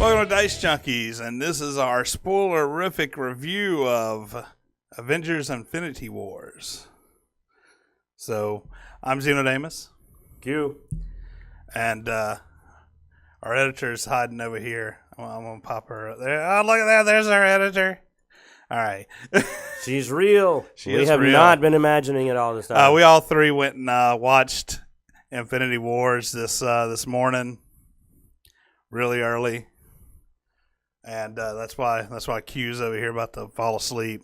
Welcome to Dicejunkies, and this is our spoilerific review of Avengers Infinity Wars. So, I'm Xenodamus. Q. And our editor's hiding over here. I'm going to pop her up there. Oh, look at that. There's our editor. All right. She's real. We have real. not been imagining it all this time. We all three went and watched Infinity Wars this morning, really early. And that's why Q's over here about to fall asleep.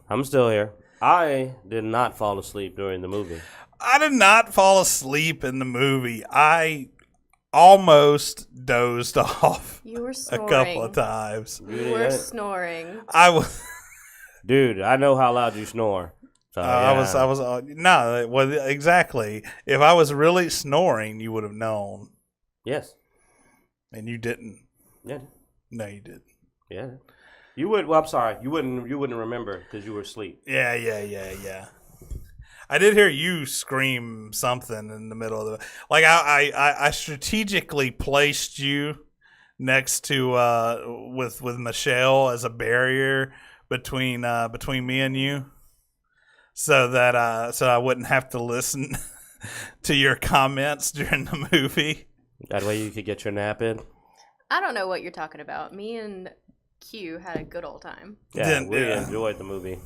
I'm still here. I did not fall asleep during the movie. I did not fall asleep in the movie. I almost dozed off. You were snoring a couple of times. You were snoring. I was. Dude, I know how loud you snore. So, yeah. I was. No, well, exactly. If I was really snoring, you would have known. Yes. And you didn't. Yeah. No, you didn't. Yeah. You would. Well, I'm sorry. You wouldn't remember because you were asleep. Yeah. I did hear you scream something in the middle of the. Like I strategically placed you next to with Michelle as a barrier between me and you, so that I wouldn't have to listen to your comments during the movie. That way you could get your nap in. I don't know what you're talking about. Me and Q had a good old time. Yeah, we enjoyed the movie,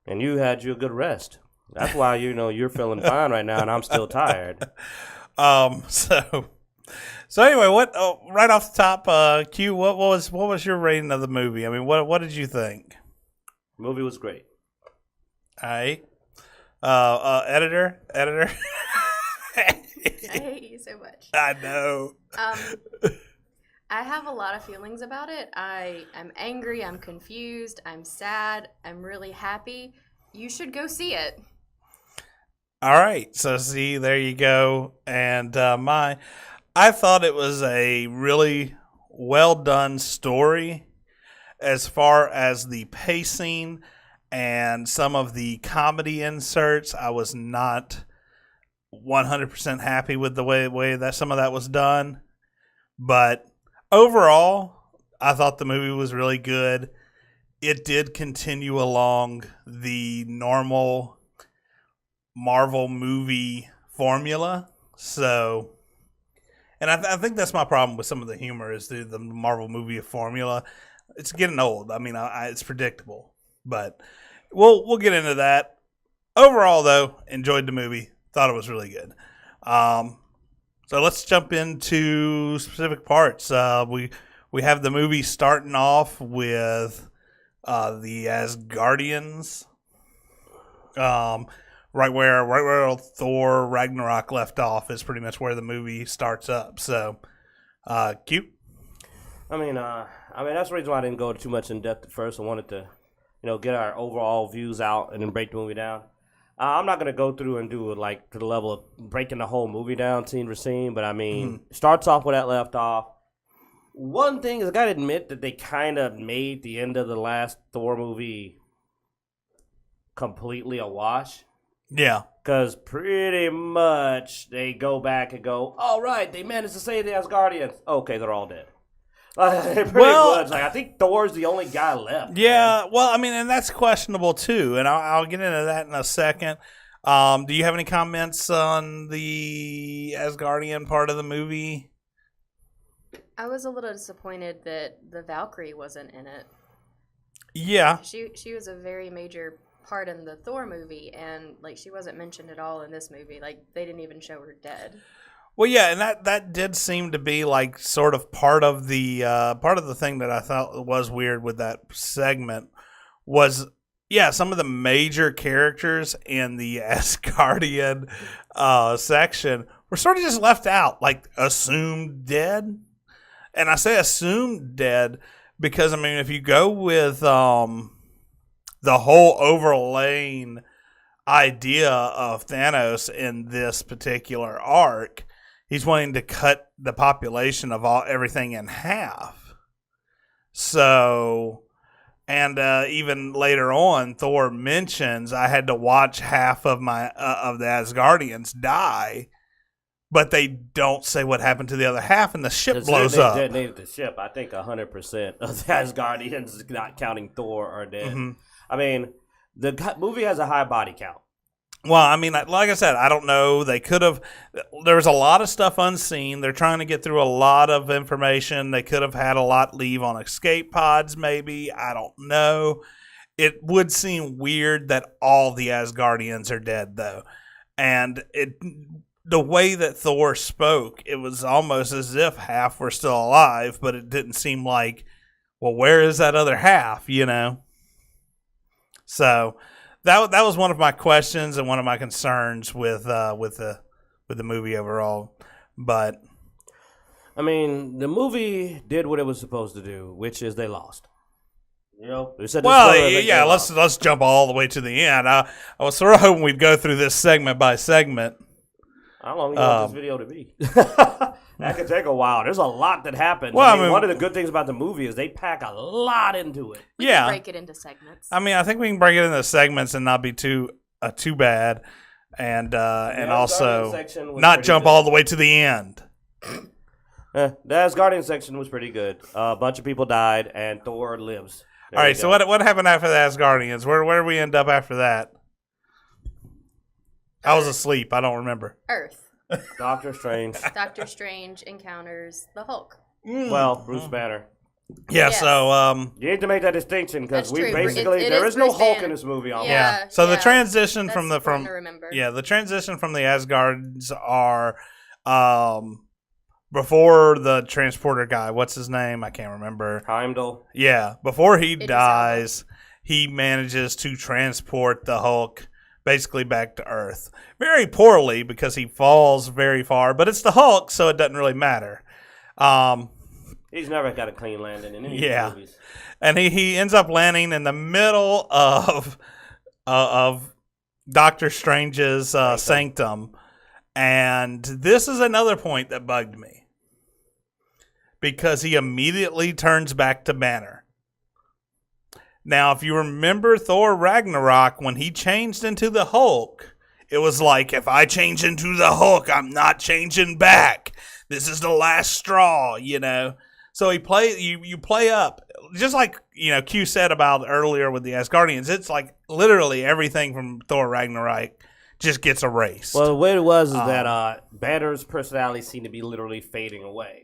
and you had your good rest. That's why you're feeling fine right now, and I'm still tired. So anyway, what? Right off the top, Q, what was your rating of the movie? I mean, what did you think? The movie was great. All right. Editor. I hate you so much. I know. I have a lot of feelings about it. I'm angry. I'm confused. I'm sad. I'm really happy. You should go see it. All right. So, see, there you go. And I thought it was a really well done story as far as the pacing and some of the comedy inserts. I was not 100% happy with the way that some of that was done. But overall, I thought the movie was really good. It did continue along the normal Marvel movie formula. So, and I think that's my problem with some of the humor is the Marvel movie formula. It's getting old. I mean, it's predictable, but we'll get into that. Overall, though, enjoyed the movie. Thought it was really good. So let's jump into specific parts. We have the movie starting off with the Asgardians, right where Thor Ragnarok left off is pretty much where the movie starts up. So, Q. I mean, that's the reason why I didn't go too much in depth at first. I wanted to, get our overall views out and then break the movie down. I'm not going to go through and do it like to the level of breaking the whole movie down scene for scene, but I mean, starts off where that left off. One thing is I got to admit that they kind of made the end of the last Thor movie completely a wash. Yeah. Because pretty much they go back and go, all right, they managed to save the Asgardians. Okay, they're all dead. Pretty much. Like, I think Thor's the only guy left. Yeah, man. Well, I mean, and that's questionable too, and I'll get into that in a second. Do you have any comments on the Asgardian part of the movie? I was a little disappointed that the Valkyrie wasn't in it. Yeah. She was a very major part in the Thor movie, and like she wasn't mentioned at all in this movie. Like they didn't even show her dead. Well, yeah, and that did seem to be like sort of part of the thing that I thought was weird with that segment was, yeah, some of the major characters in the Asgardian section were sort of just left out, like assumed dead. And I say assumed dead because, I mean, if you go with the whole overlaying idea of Thanos in this particular arc, he's wanting to cut the population of everything in half. So, and even later on, Thor mentions I had to watch half of the Asgardians die but they don't say what happened to the other half, and the ship blows They up. detonated the ship. I think 100% of the Asgardians, not counting Thor, are dead. Mm-hmm. I mean, the movie has a high body count. Well, I mean, like I said, I don't know. They could have. There was a lot of stuff unseen. They're trying to get through a lot of information. They could have had a lot leave on escape pods, maybe. I don't know. It would seem weird that all the Asgardians are dead, though. And the way that Thor spoke, it was almost as if half were still alive, but it didn't seem like, well, where is that other half, you know? So that was one of my questions and one of my concerns with the movie overall. But I mean, the movie did what it was supposed to do, which is they lost. You know, they said let's jump all the way to the end. I was sort of hoping we'd go through this segment by segment. How long do you want this video to be? That could take a while. There's a lot that happens. Well, I mean, one of the good things about the movie is they pack a lot into it. We can break it into segments. I mean, I think we can break it into segments and not be too bad, and also not jump all the way to the end. The Asgardian section was pretty good. A bunch of people died, and Thor lives. All right, so what happened after the Asgardians? Where did we end up after that? I was asleep. I don't remember. Earth. Doctor Strange. Doctor Strange encounters the Hulk. Well, Bruce Banner. Yeah, Yes. so You need to make that distinction because That's we true. basically It there is is no Bruce Hulk Banner. in this movie. Almost. Yeah. So the transition from That's important to remember. the transition from the Asgards are before the transporter guy. What's his name? I can't remember. Heimdall. Yeah, before he Idris dies, he manages to transport the Hulk basically back to Earth. Very poorly because he falls very far, but it's the Hulk, so it doesn't really matter. He's never got a clean landing in any of Yeah. the movies. And he ends up landing in the middle of Doctor Strange's sanctum. And this is another point that bugged me. Because he immediately turns back to Banner. Now, if you remember Thor Ragnarok, when he changed into the Hulk, it was like, if I change into the Hulk, I'm not changing back. This is the last straw, you know. So you play up, just like, you know, Q said about earlier with the Asgardians. It's like literally everything from Thor Ragnarok just gets erased. Well, the way it was is that Banner's personality seemed to be literally fading away.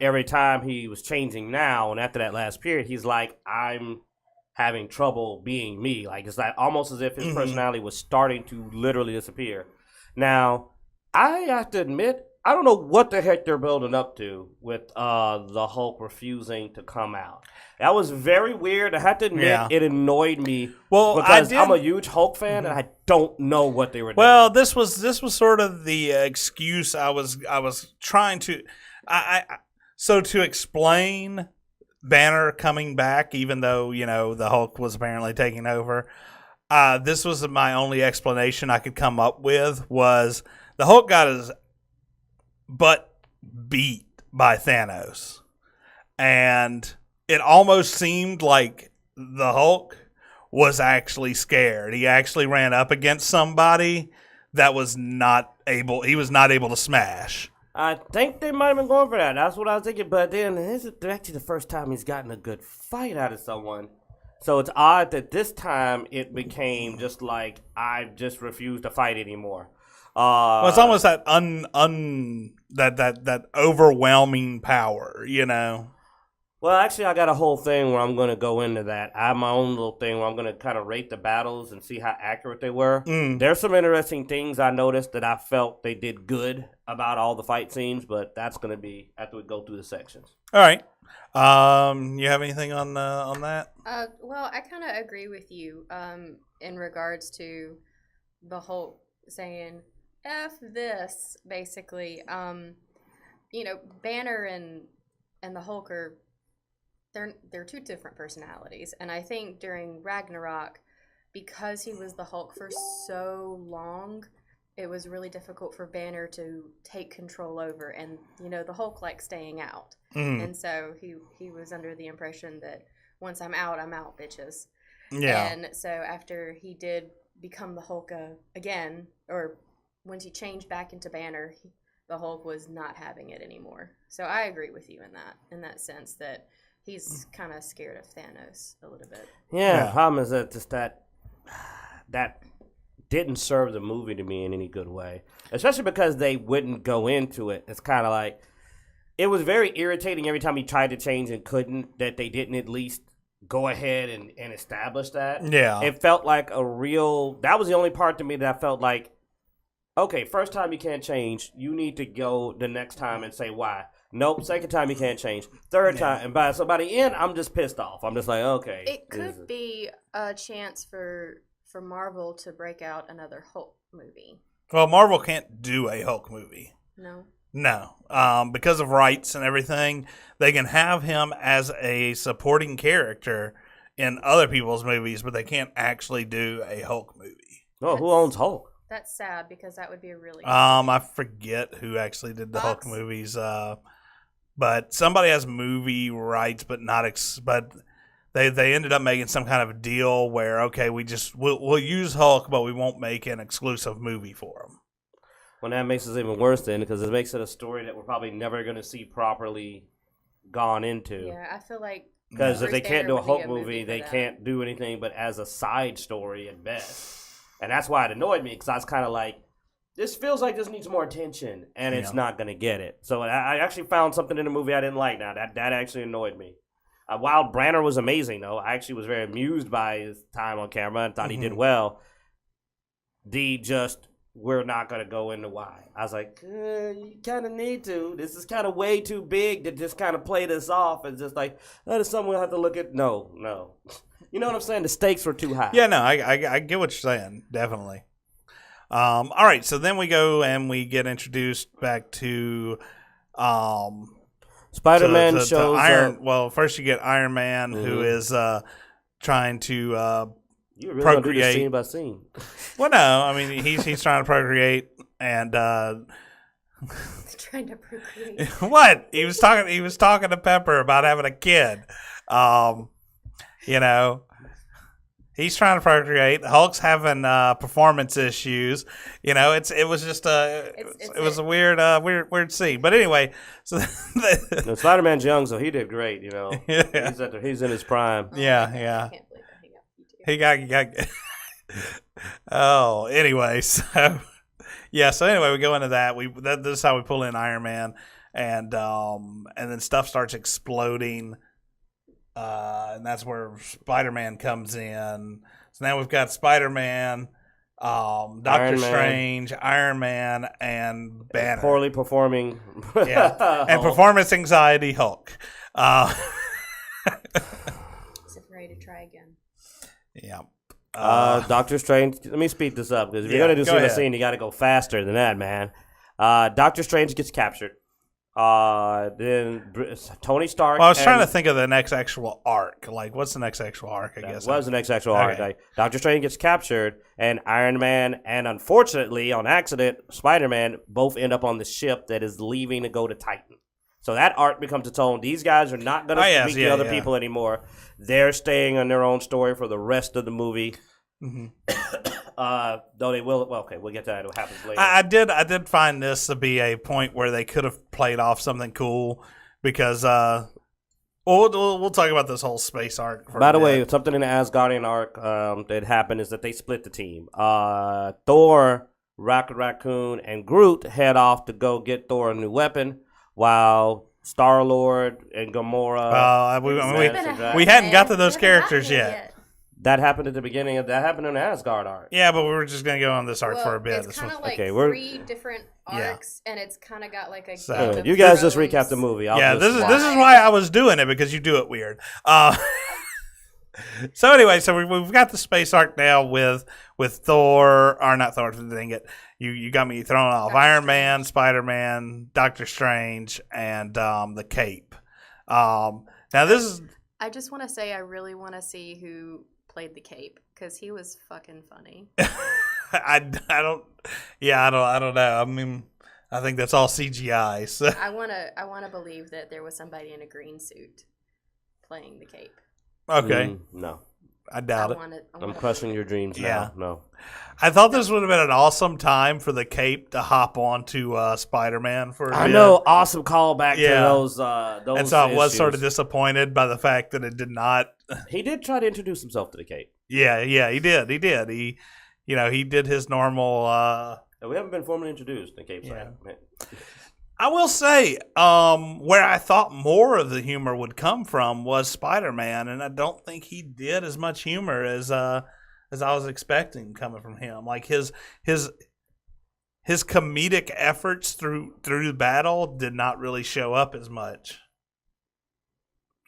Every time he was changing now, and after that last period, he's like, I'm having trouble being me. Like, it's like almost as if his personality was starting to literally disappear. Now, I have to admit, I don't know what the heck they're building up to with the Hulk refusing to come out. That was very weird. I have to admit, it annoyed me. Well, because I'm a huge Hulk fan, and I don't know what they were doing. Well, this was sort of the excuse I was trying to. So to explain Banner coming back, even though, you know, the Hulk was apparently taking over, this was my only explanation I could come up with, was the Hulk got his butt beat by Thanos, and it almost seemed like the Hulk was actually scared. He actually ran up against somebody that was not able to smash. I think they might have been going for that. That's what I was thinking. But then this is actually the first time he's gotten a good fight out of someone. So it's odd that this time it became just like, I just refuse to fight anymore. Well, it's almost that that overwhelming power, you know. Well, actually, I got a whole thing where I'm going to go into that. I have my own little thing where I'm going to kind of rate the battles and see how accurate they were. There's some interesting things I noticed that I felt they did good about all the fight scenes, but that's going to be after we go through the sections. All right. You have anything on that? Well, I kind of agree with you in regards to the Hulk saying, F this, basically. You know, Banner and the Hulk are... They're two different personalities, and I think during Ragnarok, because he was the Hulk for so long, it was really difficult for Banner to take control over, and you know the Hulk likes staying out, and so he was under the impression that once I'm out, bitches. Yeah. And so after he did become the Hulk again, or once he changed back into Banner, the Hulk was not having it anymore. So I agree with you in that sense that he's kind of scared of Thanos a little bit. Yeah, the problem is that just that didn't serve the movie to me in any good way, especially because they wouldn't go into it. It's kind of like it was very irritating every time he tried to change and couldn't, that they didn't at least go ahead and establish that. Yeah. It felt like that was the only part to me that I felt like, okay, first time you can't change, you need to go the next time and say why. Nope, second time you can't change. Third time, and by the end, I'm just pissed off. I'm just like, okay. It could be a chance for Marvel to break out another Hulk movie. Well, Marvel can't do a Hulk movie. No. Because of rights and everything, they can have him as a supporting character in other people's movies, but they can't actually do a Hulk movie. Oh, who owns Hulk? That's sad because that would be a really I forget who actually did the Hulk movies, but somebody has movie rights, but but they ended up making some kind of deal where, okay, we'll use Hulk, but we won't make an exclusive movie for him. Well, that makes it even worse then, because it makes it a story that we're probably never going to see properly gone into. Yeah, I feel like because if they can't do a Hulk movie movie, they that. can't do anything but as a side story at best. And that's why it annoyed me, because I was kind of like, this feels like this needs more attention, and it's not going to get it. So I actually found something in the movie I didn't like now. That actually annoyed me. While Branner was amazing, though, I actually was very amused by his time on camera and thought he did well. We're not going to go into why. I was like, you kind of need to. This is kind of way too big to just kind of play this off. And just like, that is something we'll have to look at. No. You know what I'm saying? The stakes were too high. Yeah, no, I get what you're saying, definitely. All right, so then we go and we get introduced back to Spider-Man shows Iron. up. Well, first you get Iron Man, who is trying to You really procreate. gonna do this scene by scene. Well, no, I mean he's trying to procreate, and trying to procreate. what he was talking to Pepper about having a kid. He's trying to procreate. Hulk's having performance issues. It was just it was a weird scene. But anyway, so Spider-Man's young, so he did great. Yeah. He's in his prime. Yeah. I can't believe that He got. Oh, anyway, so anyway, we go into that. This is how we pull in Iron Man, and then stuff starts exploding, and that's where Spider-Man comes in. So now we've got Spider-Man, Doctor Strange, Iron Man, and Banner. Poorly performing. And performance anxiety Hulk. Is it ready to try again? Yeah. Doctor Strange. Let me speed this up, because if you're gonna do a scene, you got to go faster than that, man. Doctor Strange gets captured. Then Tony Stark. Well, I was trying to think of the next actual arc. Like, what's the next actual arc? I guess was the next actual arc. Like, Doctor Strange gets captured, and Iron Man, and unfortunately, on accident, Spider-Man both end up on the ship that is leaving to go to Titan. So that arc becomes its own. These guys are not going to meet the other people anymore. They're staying on their own story for the rest of the movie. Mm-hmm. Though they will. Well, okay, we'll get to that. What happens later. I did find this to be a point where they could have played off something cool, because we'll talk about this whole space arc. By the way, something in the Asgardian arc that happened is that they split the team. Thor, Rocket Raccoon, and Groot head off to go get Thor a new weapon, while Star-Lord and Gamora. We hadn't got to those characters yet. That happened at the beginning that happened in the Asgard arc. Yeah, but we were just going to go on this arc for a bit. It's kind of like three different arcs, and it's kind of got like a. So, you guys just recap the movie. This is why I was doing it, because you do it weird. So anyway, we've got the space arc now with Thor, or not Thor. Dang it, you got me thrown off. Iron Man, Spider-Man, Doctor Strange, and the Cape. Now this is. I just want to say I really want to see who played the Cape, because he was fucking funny. I don't know. I mean, I think that's all CGI. So. I want to believe that there was somebody in a green suit playing the Cape. Okay. No. I doubt it. I'm crushing your dreams now. Yeah. No. I thought this would have been an awesome time for the Cape to hop onto Spider-Man for a I bit. know, awesome callback Yeah. to those. And so I was issues. sort of disappointed by the fact that it did not. He did try to introduce himself to the Cape. Yeah, he did. He did his normal. And we haven't been formally introduced in Cape Yeah. Side. I will say, where I thought more of the humor would come from was Spider-Man, and I don't think he did as much humor as I was expecting coming from him. Like his comedic efforts through the battle did not really show up as much.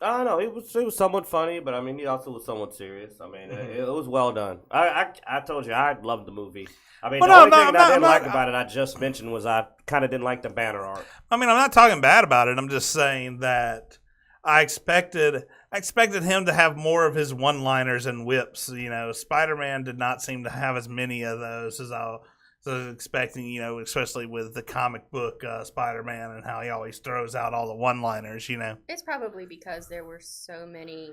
I don't know. It was somewhat funny, but I mean, he also was somewhat serious. I mean, it was well done. I told you I loved the movie. I mean, the only thing that I didn't like about it, I just mentioned, was I kind of didn't like the banner art. I mean, I'm not talking bad about it. I'm just saying that I expected him to have more of his one-liners and whips. You know, Spider-Man did not seem to have as many of those as I was expecting. You know, especially with the comic book Spider-Man and how he always throws out all the one-liners. You know, It's probably because there were so many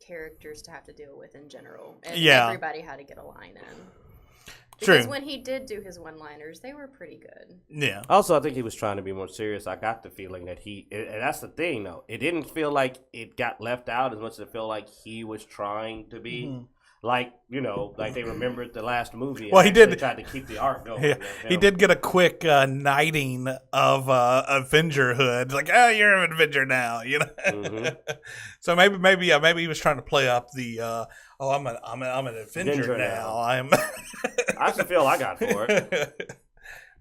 characters to have to deal with in general, and Yeah. everybody had to get a line in. True. Because when he did do his one-liners, they were pretty good. Yeah. Also, I think he was trying to be more serious. I got the feeling that and that's the thing, though. It didn't feel like it got left out as much as it felt like he was trying to be. Mm-hmm. Like, like they remembered the last movie. Well, he did. Tried to keep the art going. Yeah, he did get a quick knighting of Avenger hood. Like, oh, you're an Avenger now, you know. Mhm. So maybe he was trying to play up the I'm an Avenger now. That's the feel I got for it.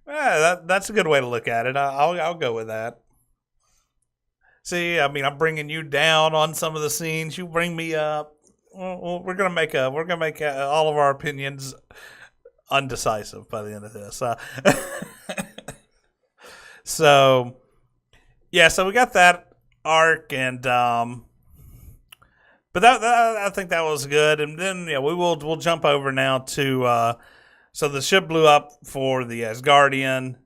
Yeah, that's a good way to look at it. I'll go with that. See, I mean, I'm bringing you down on some of the scenes. You bring me up. Well, we're gonna make all of our opinions undecisive by the end of this. So we got that arc, and but that I think that was good. And then we'll jump over now to so the ship blew up for the Asgardian.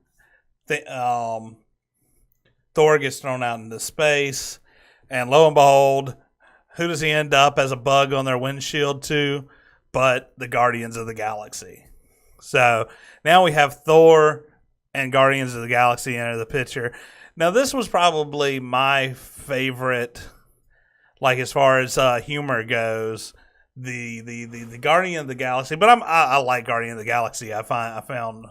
Thor gets thrown out into space, and lo and behold, who does he end up as a bug on their windshield to? But the Guardians of the Galaxy. So now we have Thor and Guardians of the Galaxy enter the picture. Now this was probably my favorite, like as far as humor goes, the Guardian of the Galaxy. But I like Guardian of the Galaxy. I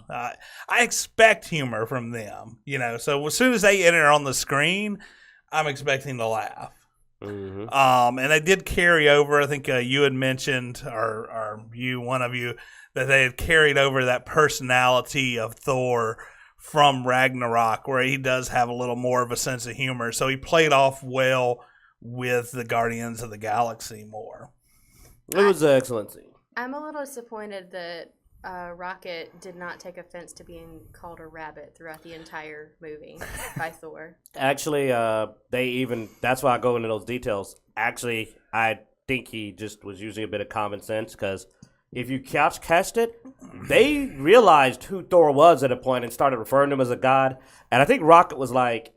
expect humor from them, you know. So as soon as they enter on the screen, I'm expecting to laugh. Mm-hmm. And they did carry over. I think you had mentioned, or one of you, that they had carried over that personality of Thor from Ragnarok, where he does have a little more of a sense of humor. So he played off well with the Guardians of the Galaxy more. It was an excellent scene. I'm a little disappointed that Rocket did not take offense to being called a rabbit throughout the entire movie by Thor. Actually, that's why I go into those details. Actually, I think he just was using a bit of common sense, because if you catched it, they realized who Thor was at a point and started referring to him as a god. And I think Rocket was like,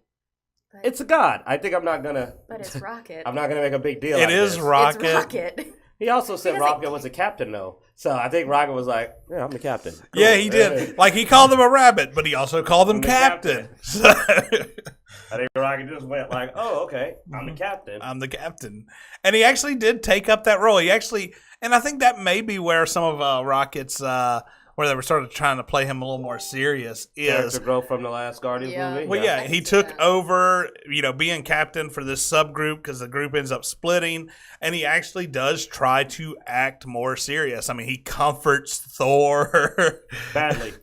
it's a god. I think I'm not going to... But it's Rocket. I'm not going to make a big deal It out of is this. Rocket. It's Rocket. He also said Rocket was a captain, though. So I think Rocket was like, yeah, I'm the captain. Cool. Yeah, he did. Like, he called him a rabbit, but he also called him captain. So I think Rocket just went like, oh, okay, I'm the captain. I'm the captain. And he actually did take up that role. And I think that may be where some of Rocket's, where they were sort of trying to play him a little more serious, is character growth from the last Guardians movie. Well, yeah, he took over, being captain for this subgroup, because the group ends up splitting, and he actually does try to act more serious. I mean, he comforts Thor badly,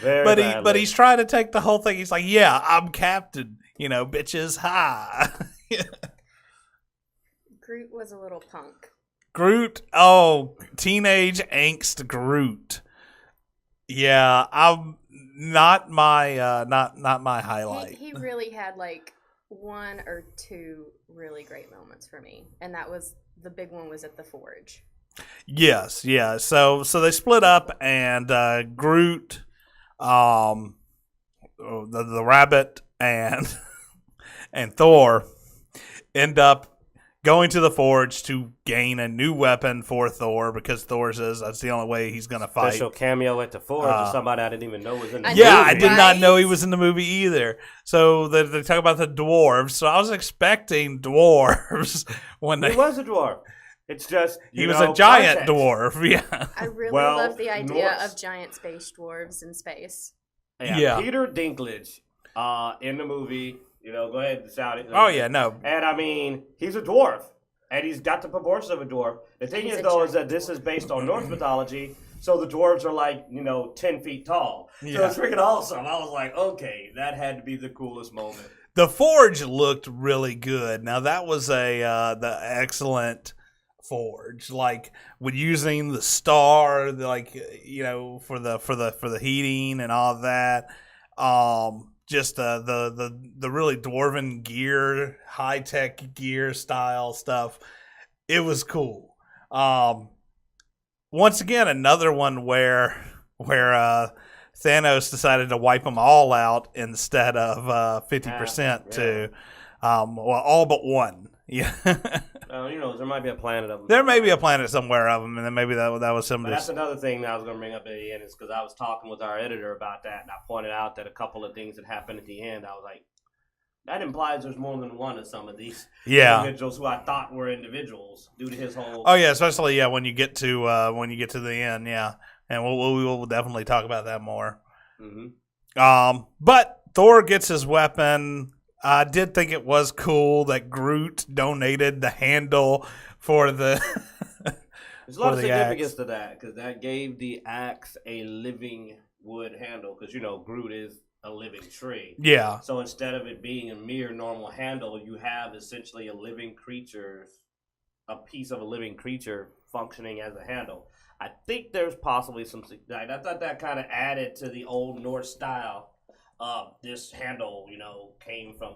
but he's trying to take the whole thing. He's like, "Yeah, I'm captain. Bitches, hi." Groot was a little punk. Groot, teenage angst Groot. Yeah, I'm not my not my highlight. He really had like one or two really great moments for me, and that was the big one was at the Forge. Yes, yeah. So they split up, and Groot, the rabbit, and Thor end up going to the forge to gain a new weapon for Thor because Thor says that's the only way he's going to fight. Special cameo at the forge of somebody I didn't even know was in the movie. Yeah, I did not Right? know he was in the movie either. So they talk about the dwarves. So I was expecting dwarves when He they. was a dwarf. It's just He was a giant context. dwarf. Yeah. I really Well, love the idea Norse- of giant space dwarves in space. Yeah. Peter Dinklage in the movie. Go ahead and shout it. Oh yeah, no. And I mean, he's a dwarf, and he's got the proportions of a dwarf. The thing He's is, a though, is giant that this is based on Norse mythology, so the dwarves are like 10 feet tall. So Yeah. it's freaking awesome. I was like, okay, that had to be the coolest moment. The forge looked really good. Now that was the excellent forge, like with using the star, like for the heating and all that. Just the really dwarven gear, high tech gear style stuff. It was cool. Once again, another one where Thanos decided to wipe them all out instead of 50% to all but one. Yeah. There might be a planet of them. There may be a planet somewhere of them, and then maybe that was some But of that's this. another thing that I was going to bring up at the end is because I was talking with our editor about that, and I pointed out that a couple of things that happened at the end. I was like, that implies there's more than one of some of these individuals who I thought were individuals due to his whole. Oh yeah, especially when you get to the end, yeah, and we'll definitely talk about that more. Mm-hmm. But Thor gets his weapon. I did think it was cool that Groot donated the handle for the. There's a lot of the significance axe. to that because that gave the axe a living wood handle because Groot is a living tree. Yeah. So instead of it being a mere normal handle, you have essentially a piece of a living creature functioning as a handle. I think there's possibly some. I thought that kind of added to the old Norse style. This handle,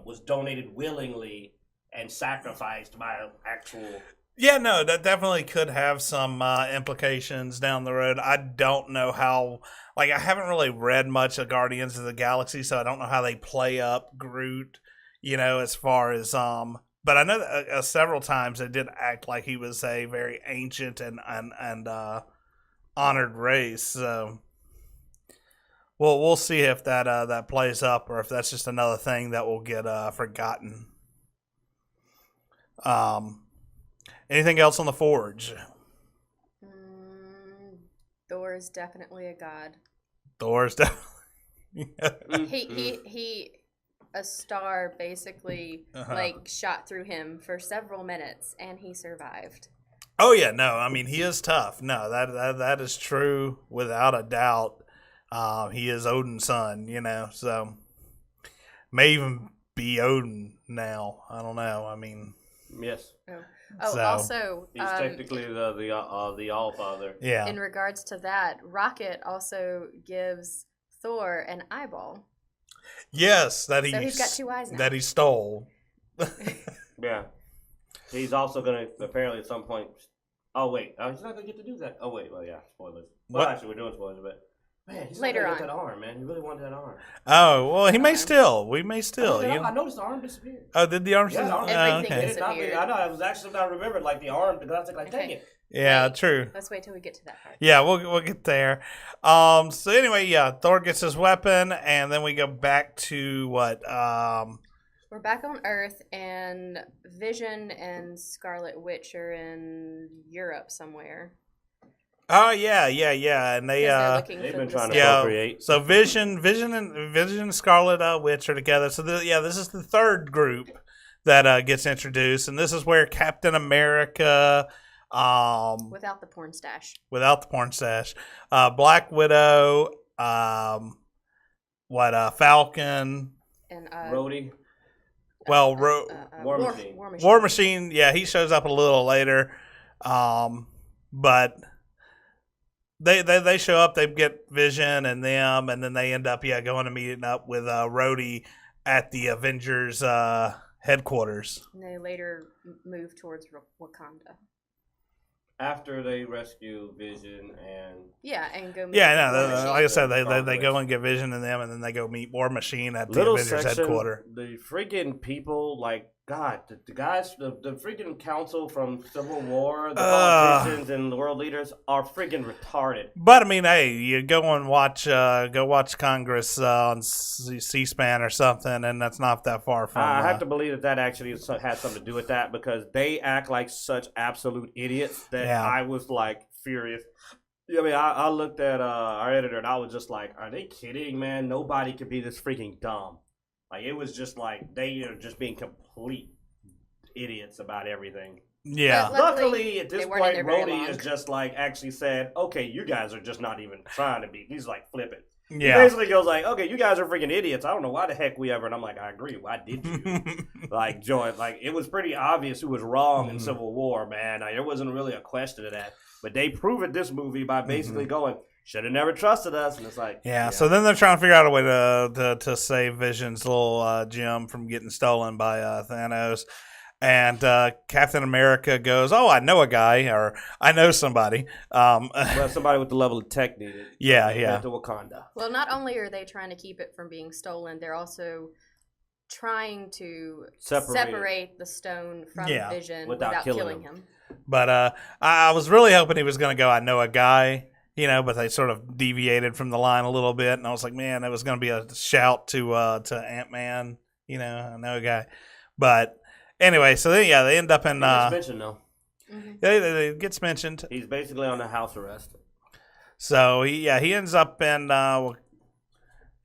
was donated willingly and sacrificed by an actual. Yeah, no, that definitely could have some implications down the road. I don't know how. Like, I haven't really read much of Guardians of the Galaxy, so I don't know how they play up Groot. As far as But I know that several times they did act like he was a very ancient and honored race. So. Well, we'll see if that plays up or if that's just another thing that will get forgotten. Anything else on the Forge? Thor is definitely a god. Thor's definitely. He a star basically shot through him for several minutes and he survived. Oh yeah, no, I mean he is tough. No, that is true without a doubt. He is Odin's son, so may even be Odin now. I don't know. I mean, Yes. Oh, So- also, He's technically the All Father. yeah. in regards to that, Rocket also gives Thor an eyeball. Yes, So he's got two eyes now. that he stole. Yeah. He's also gonna apparently at some point. Oh wait, he's not gonna get to do that. Oh wait, well yeah, spoilers. Well, What? actually, we're doing spoilers, but man, he's Later not gonna on. get that arm, man. He really wanted that arm. Oh well, he may still. We may still. I noticed the arm disappeared. Oh, did the arm? Yeah, the arm- Everything okay. is- disappeared. I know. I was actually not remembered like the arm because I was like, dang Okay. it. Yeah, Wait. true. Let's wait till we get to that part. Yeah, we'll get there. So anyway, yeah, Thor gets his weapon, and then we go back to what? We're back on Earth, and Vision and Scarlet Witch are in Europe somewhere. Oh yeah, and they 'Cause they're looking they've for been the trying to stone. yeah. procreate. So Vision and Scarlet Witch are together. So this is the third group that gets introduced, and this is where Captain America, Without the porn stash. without the porn stash, Black Widow, Falcon, And Rhodey. well, War Machine. War Machine, yeah, he shows up a little later, but they show up, they get Vision and them, and then they end up going and meeting up with Rhodey at the Avengers headquarters. And they later move towards Wakanda. After they rescue Vision and Yeah, and go meet Yeah, no, War Machine. like I said, they Scarlet go Witch. and get Vision and them, and then they go meet War Machine at the little Avengers section, headquarters. the freaking people like God, the guys, the freaking council from Civil War, the politicians and the world leaders are freaking retarded. But I mean, hey, you go and watch Congress on C-SPAN or something, and that's not that far from. I have to believe that actually had something to do with that because they act like such absolute idiots that I was like furious. I mean, I looked at our editor and I was just like, are they kidding, man? Nobody could be this freaking dumb. Like, it was just like they are just being complete idiots about everything. Yeah. But luckily, at this point, Rhodey is just like actually said, okay, you guys are just not even trying to be. He's like flipping. Yeah. He basically goes like, okay, you guys are freaking idiots. I don't know why the heck we ever. And I'm like, I agree. Why did you? Like, join? Like, it was pretty obvious who was wrong in Civil War, man. Like, there wasn't really a question of that. But they prove it this movie by basically going, should have never trusted us. And it's like, yeah. So then they're trying to figure out a way to save Vision's little gem from getting stolen by Thanos. And Captain America goes, oh, I know a guy, or I know somebody. Well, somebody with the level of tech needed. Yeah. To Wakanda. Well, not only are they trying to keep it from being stolen, they're also trying to separate the stone from Vision without killing him. But I was really hoping he was going to go, I know a guy, but they sort of deviated from the line a little bit. And I was like, man, it was going to be a shout to Ant-Man, I know a guy. But anyway, so then, they end up in... He gets mentioned, though. It gets mentioned. He's basically on a house arrest. So, he ends up in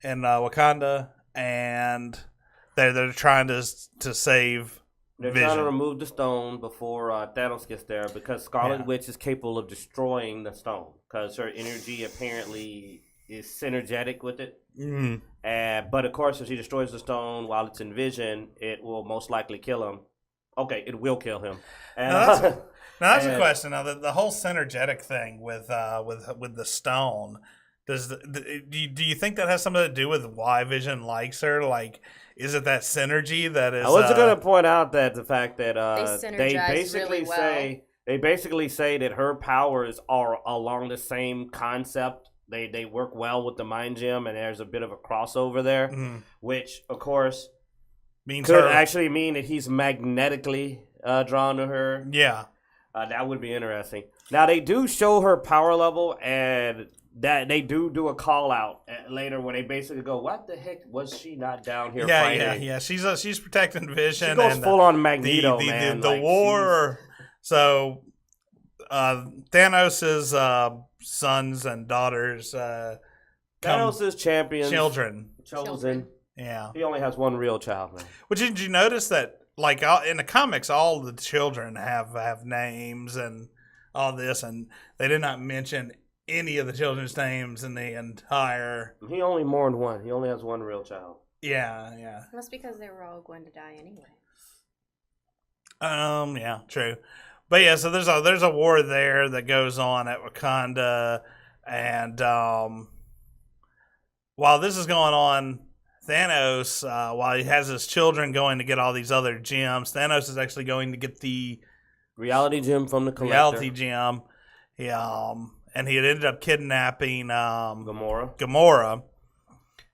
Wakanda, and they're trying to save... They're trying to remove the stone before Thanos gets there because Scarlet Witch is capable of destroying the stone because her energy apparently is synergetic with it. But of course, if she destroys the stone while it's in Vision, it will most likely kill him. Okay, it will kill him. Now that's a question. Now the whole synergetic thing with the stone, do you think that has something to do with why Vision likes her? Like, is it that synergy that is? I was going to point out that the fact that they basically they basically say that her powers are along the same concept. They work well with the mind gem, and there's a bit of a crossover there, which of course could actually mean that he's magnetically drawn to her. Yeah, that would be interesting. Now they do show her power level, and that they do a call out later where they basically go, "What the heck was she not down here fighting?" Yeah. She's protecting Vision. She goes full on Magneto, man. The war. So Thanos' sons and daughters. Thanos' champions, chosen. Yeah, he only has one real child now. But did you notice that, like in the comics, all the children have names and all this, and they did not mention any of the children's names in the entire... He only mourned one. He only has one real child. Yeah. That's because they were all going to die anyway. Yeah, true. But yeah, so there's a war there that goes on at Wakanda, and while this is going on, Thanos, while he has his children going to get all these other gems, Thanos is actually going to get the reality gem from the collector. Reality gem. Yeah. And he had ended up kidnapping Gamora,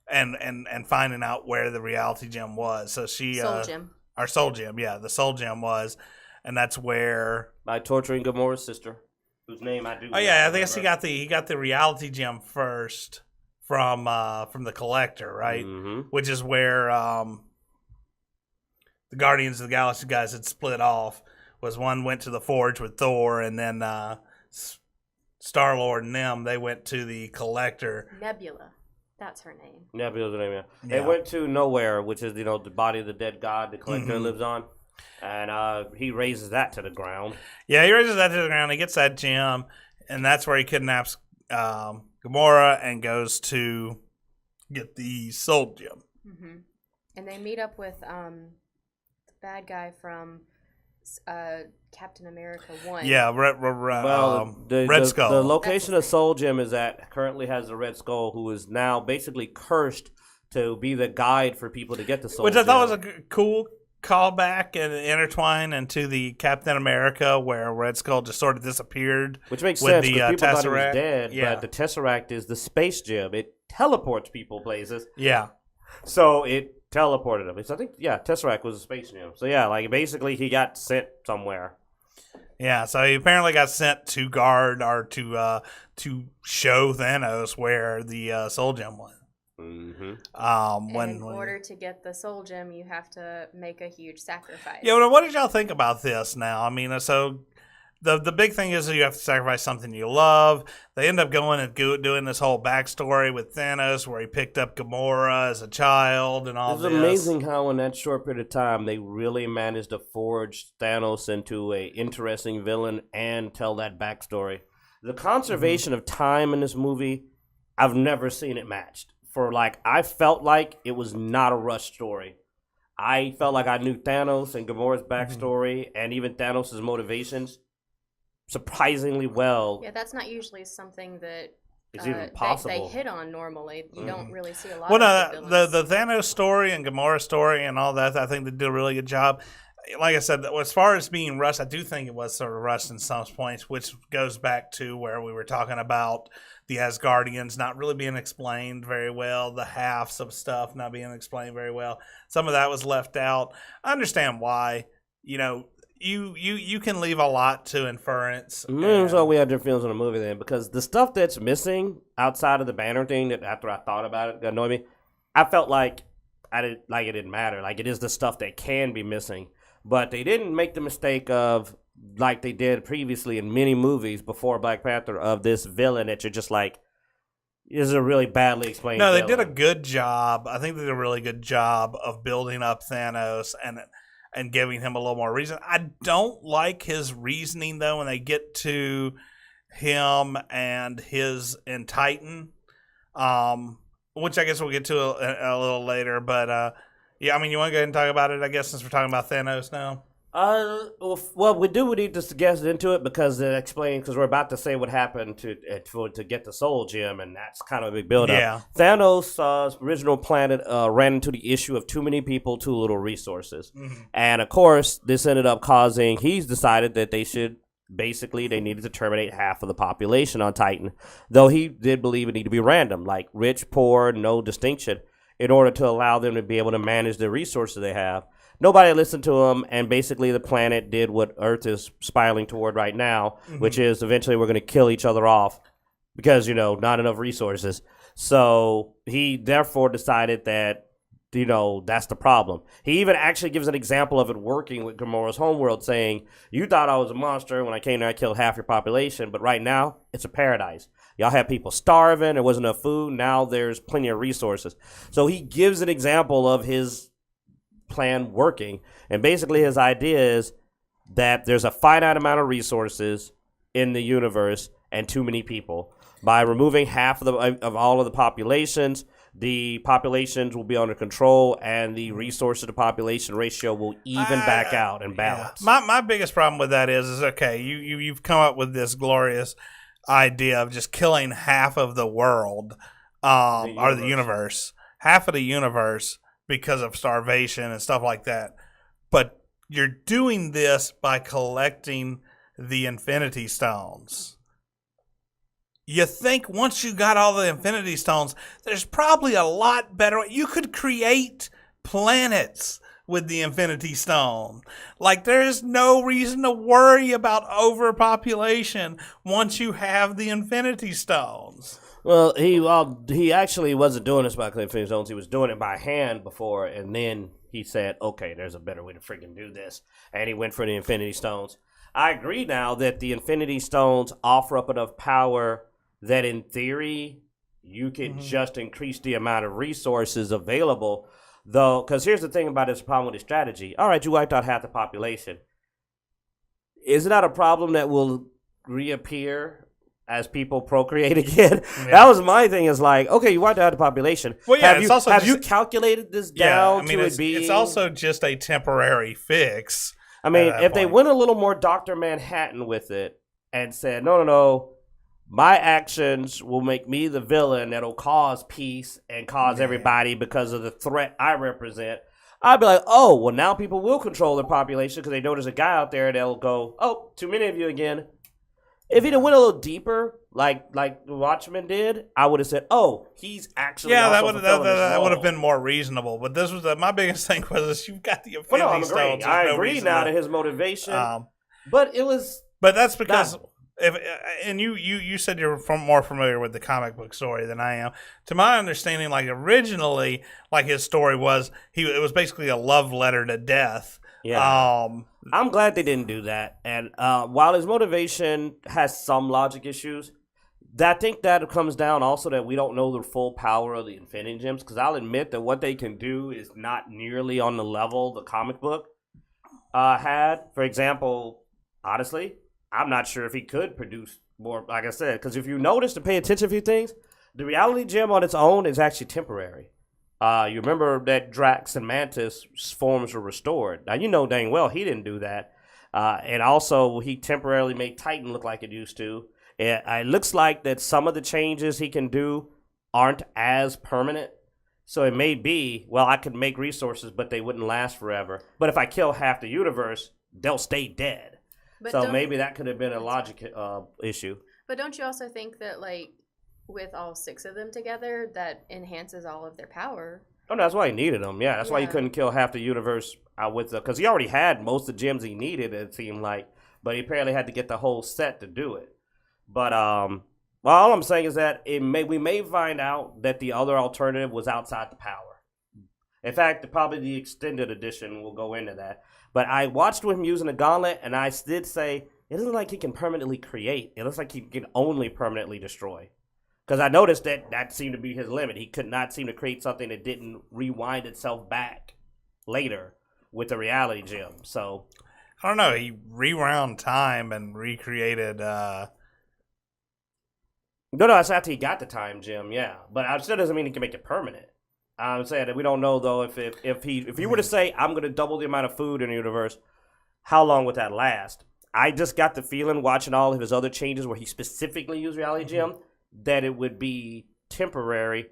and finding out where the reality gem was. So she Soul Gem. Our Soul Gem, the Soul Gem was, and that's where by torturing Gamora's sister, whose name I do. Oh yeah, I guess he got the reality gem first from the collector, right? Which is where the Guardians of the Galaxy guys had split off. Was one went to the Forge with Thor, and then Star-Lord and them, they went to the collector. Nebula. That's her name. Nebula's her name, yeah. They went to Nowhere, which is, the body of the dead god the collector lives on. And he raises that to the ground. Yeah, he raises that to the ground. He gets that gem, and that's where he kidnaps Gamora and goes to get the Soul Gem. And they meet up with the bad guy from... Captain America 1. Yeah, Red Skull. The location of Soul Gem is at currently has the Red Skull, who is now basically cursed to be the guide for people to get the Soul Gem. Which I thought was a cool callback and intertwine into the Captain America where Red Skull just sort of disappeared. Which makes sense because people Tesseract. thought he was dead, but the Tesseract is the space gem. It teleports people places. Yeah. So it teleported him. I think, Tesseract was a space gem. So, yeah, like, basically he got sent somewhere. Yeah, so he apparently got sent to guard or to show Thanos where the Soul Gem was. Mm-hmm. And in order to get the Soul Gem, you have to make a huge sacrifice. Yeah, well, what did y'all think about this now? I mean, so the big thing is that you have to sacrifice something you love. They end up going and doing this whole backstory with Thanos where he picked up Gamora as a child and all this. It's amazing how in that short period of time they really managed to forge Thanos into a interesting villain and tell that backstory. The conservation of time in this movie, I've never seen it matched. I felt like it was not a rushed story. I felt like I knew Thanos and Gamora's backstory and even Thanos' motivations surprisingly well. Yeah, that's not usually something that it's even possible. They hit on normally. You don't really see a lot of the Thanos story and Gamora story and all that, I think they did a really good job. Like I said, as far as being rushed, I do think it was sort of rushed in some points, which goes back to where we were talking about the Asgardians not really being explained very well, the halves of stuff not being explained very well. Some of that was left out. I understand why. You know, you can leave a lot to inference. So we had different feelings on the movie then, because the stuff that's missing outside of the Banner thing, that after I thought about it, annoyed me. I felt like it didn't matter. Like, it is the stuff that can be missing. But they didn't make the mistake of, like they did previously in many movies before Black Panther, of this villain that you're just like, this is a really badly explained No, they villain. did a good job. I think they did a really good job of building up Thanos and giving him a little more reason. I don't like his reasoning, though, when they get to him and his in Titan, which I guess we'll get to a little later. But, yeah, I mean, you want to go ahead and talk about it, I guess, since we're talking about Thanos now? Well, we need to get into it because we're about to say what happened to get the Soul Gem, and that's kind of a big build-up. Yeah. Thanos' original planet ran into the issue of too many people, too little resources. Mm-hmm. And, of course, this ended up causing, he's decided that they needed to terminate half of the population on Titan, though he did believe it needed to be random, like rich, poor, no distinction, in order to allow them to be able to manage the resources they have. Nobody listened to him, and basically the planet did what Earth is spiraling toward right now, which is eventually we're going to kill each other off because, not enough resources. So he therefore decided that, that's the problem. He even actually gives an example of it working with Gamora's homeworld, saying, you thought I was a monster when I came there, I killed half your population, but right now it's a paradise. Y'all have people starving, there wasn't enough food, now there's plenty of resources. So he gives an example of his plan working, and basically his idea is that there's a finite amount of resources in the universe and too many people. By removing half of all of the populations will be under control, and the resource to the population ratio will even back out and balance. Yeah. My biggest problem with that is okay, you've come up with this glorious idea of just killing half of the world, or the universe, half of the universe, because of starvation and stuff like that. But you're doing this by collecting the Infinity Stones. You think once you got all the Infinity Stones, there's probably a lot better way. You could create planets with the Infinity Stone. Like, there's no reason to worry about overpopulation once you have the Infinity Stones. Well, he actually wasn't doing this by collecting Infinity Stones. He was doing it by hand before, and then he said, okay, there's a better way to freaking do this. And he went for the Infinity Stones. I agree now that the Infinity Stones offer up enough power that in theory, you could just increase the amount of resources available. Though, because here's the thing about this problem with this strategy. All right, you wiped out half the population. Is it not a problem that will reappear as people procreate again? Yeah. That was my thing, is like, okay, you wiped out the population. Well, yeah, have you calculated this down to it being? It's also just a temporary fix. I mean, if they went a little more Dr. Manhattan with it and said, no, my actions will make me the villain that'll cause peace and cause everybody because of the threat I represent, I'd be like, oh, well, now people will control their population because they know there's a guy out there that'll go, oh, too many of you again. If he'd have went a little deeper, like the Watchmen did, I would have said, "Oh, he's actually Yeah, also fulfilling this that would have role." been more reasonable. But this was my biggest thing was you've got the Well, no, I'm Infinity Stones. agreeing. I There's no agree reason now to his motivation, Um, but it was but that's because Nah. if and you said you're more familiar with the comic book story than I am. To my understanding, like originally, like his story was it was basically a love letter to death. yeah. I'm glad they didn't do that. And while his motivation has some logic issues, I think that comes down also that we don't know the full power of the Infinity Gems. Because I'll admit that what they can do is not nearly on the level the comic book had. For example, honestly, I'm not sure if he could produce more, like I said. Because if you notice to pay attention to a few things, the reality gem on its own is actually temporary. You remember that Drax and Mantis forms were restored. Now, you know dang well he didn't do that. And also, he temporarily made Titan look like it used to. It looks like that some of the changes he can do aren't as permanent. So it may be, well, I could make resources, but they wouldn't last forever. But if I kill half the universe, they'll stay dead. But So maybe that could have been a logic issue. But don't you also think that, like, with all 6 of them together, that enhances all of their power? Oh, no, that's why he needed them. Yeah, that's why he Yeah. couldn't kill half the universe with the, because he already had most of the gems he needed. It seemed like, but he apparently had to get the whole set to do it. But well, all I'm saying is that we may find out that the other alternative was outside the power. In fact, probably the extended edition will go into that. But I watched with him using the gauntlet, and I did say it doesn't look like he can permanently create. It looks like he can only permanently destroy. Because I noticed that seemed to be his limit. He could not seem to create something that didn't rewind itself back later with the reality gem. So I don't know. He rewound time and recreated. no, that's after he got the time gem, yeah. But it still doesn't mean he can make it permanent. I'm saying that we don't know though if he were to say I'm going to double the amount of food in the universe, how long would that last? I just got the feeling watching all of his other changes where he specifically used reality gem that it would be temporary,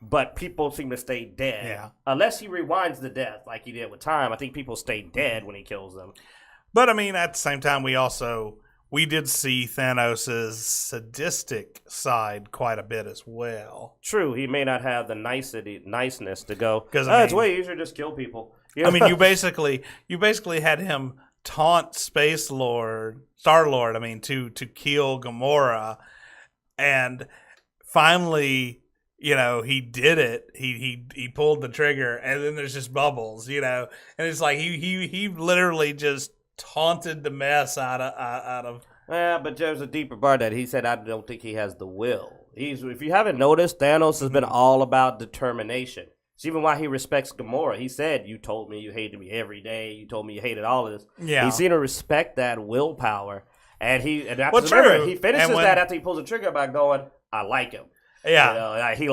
but people seem to stay dead. Yeah. Unless he rewinds the death like he did with time, I think people stay dead when he kills them. But I mean, at the same time, we did see Thanos' sadistic side quite a bit as well. True, he may not have the niceness to go. 'Cause, It's way easier to just kill people. I mean, you basically had him taunt Star-Lord, I mean, to kill Gamora, and finally, he did it. He pulled the trigger, and then there's just bubbles, and it's like he literally just taunted the mess out of. Yeah, but there's a deeper part that he said I don't think he has the will. If you haven't noticed, Thanos has been all about determination. It's even why he respects Gamora. He said, "You told me you hated me every day. You told me you hated all of this." Yeah. He seemed to respect that willpower, and Well, true. he finishes And when- that after he pulls the trigger by going, "I like him." Yeah. He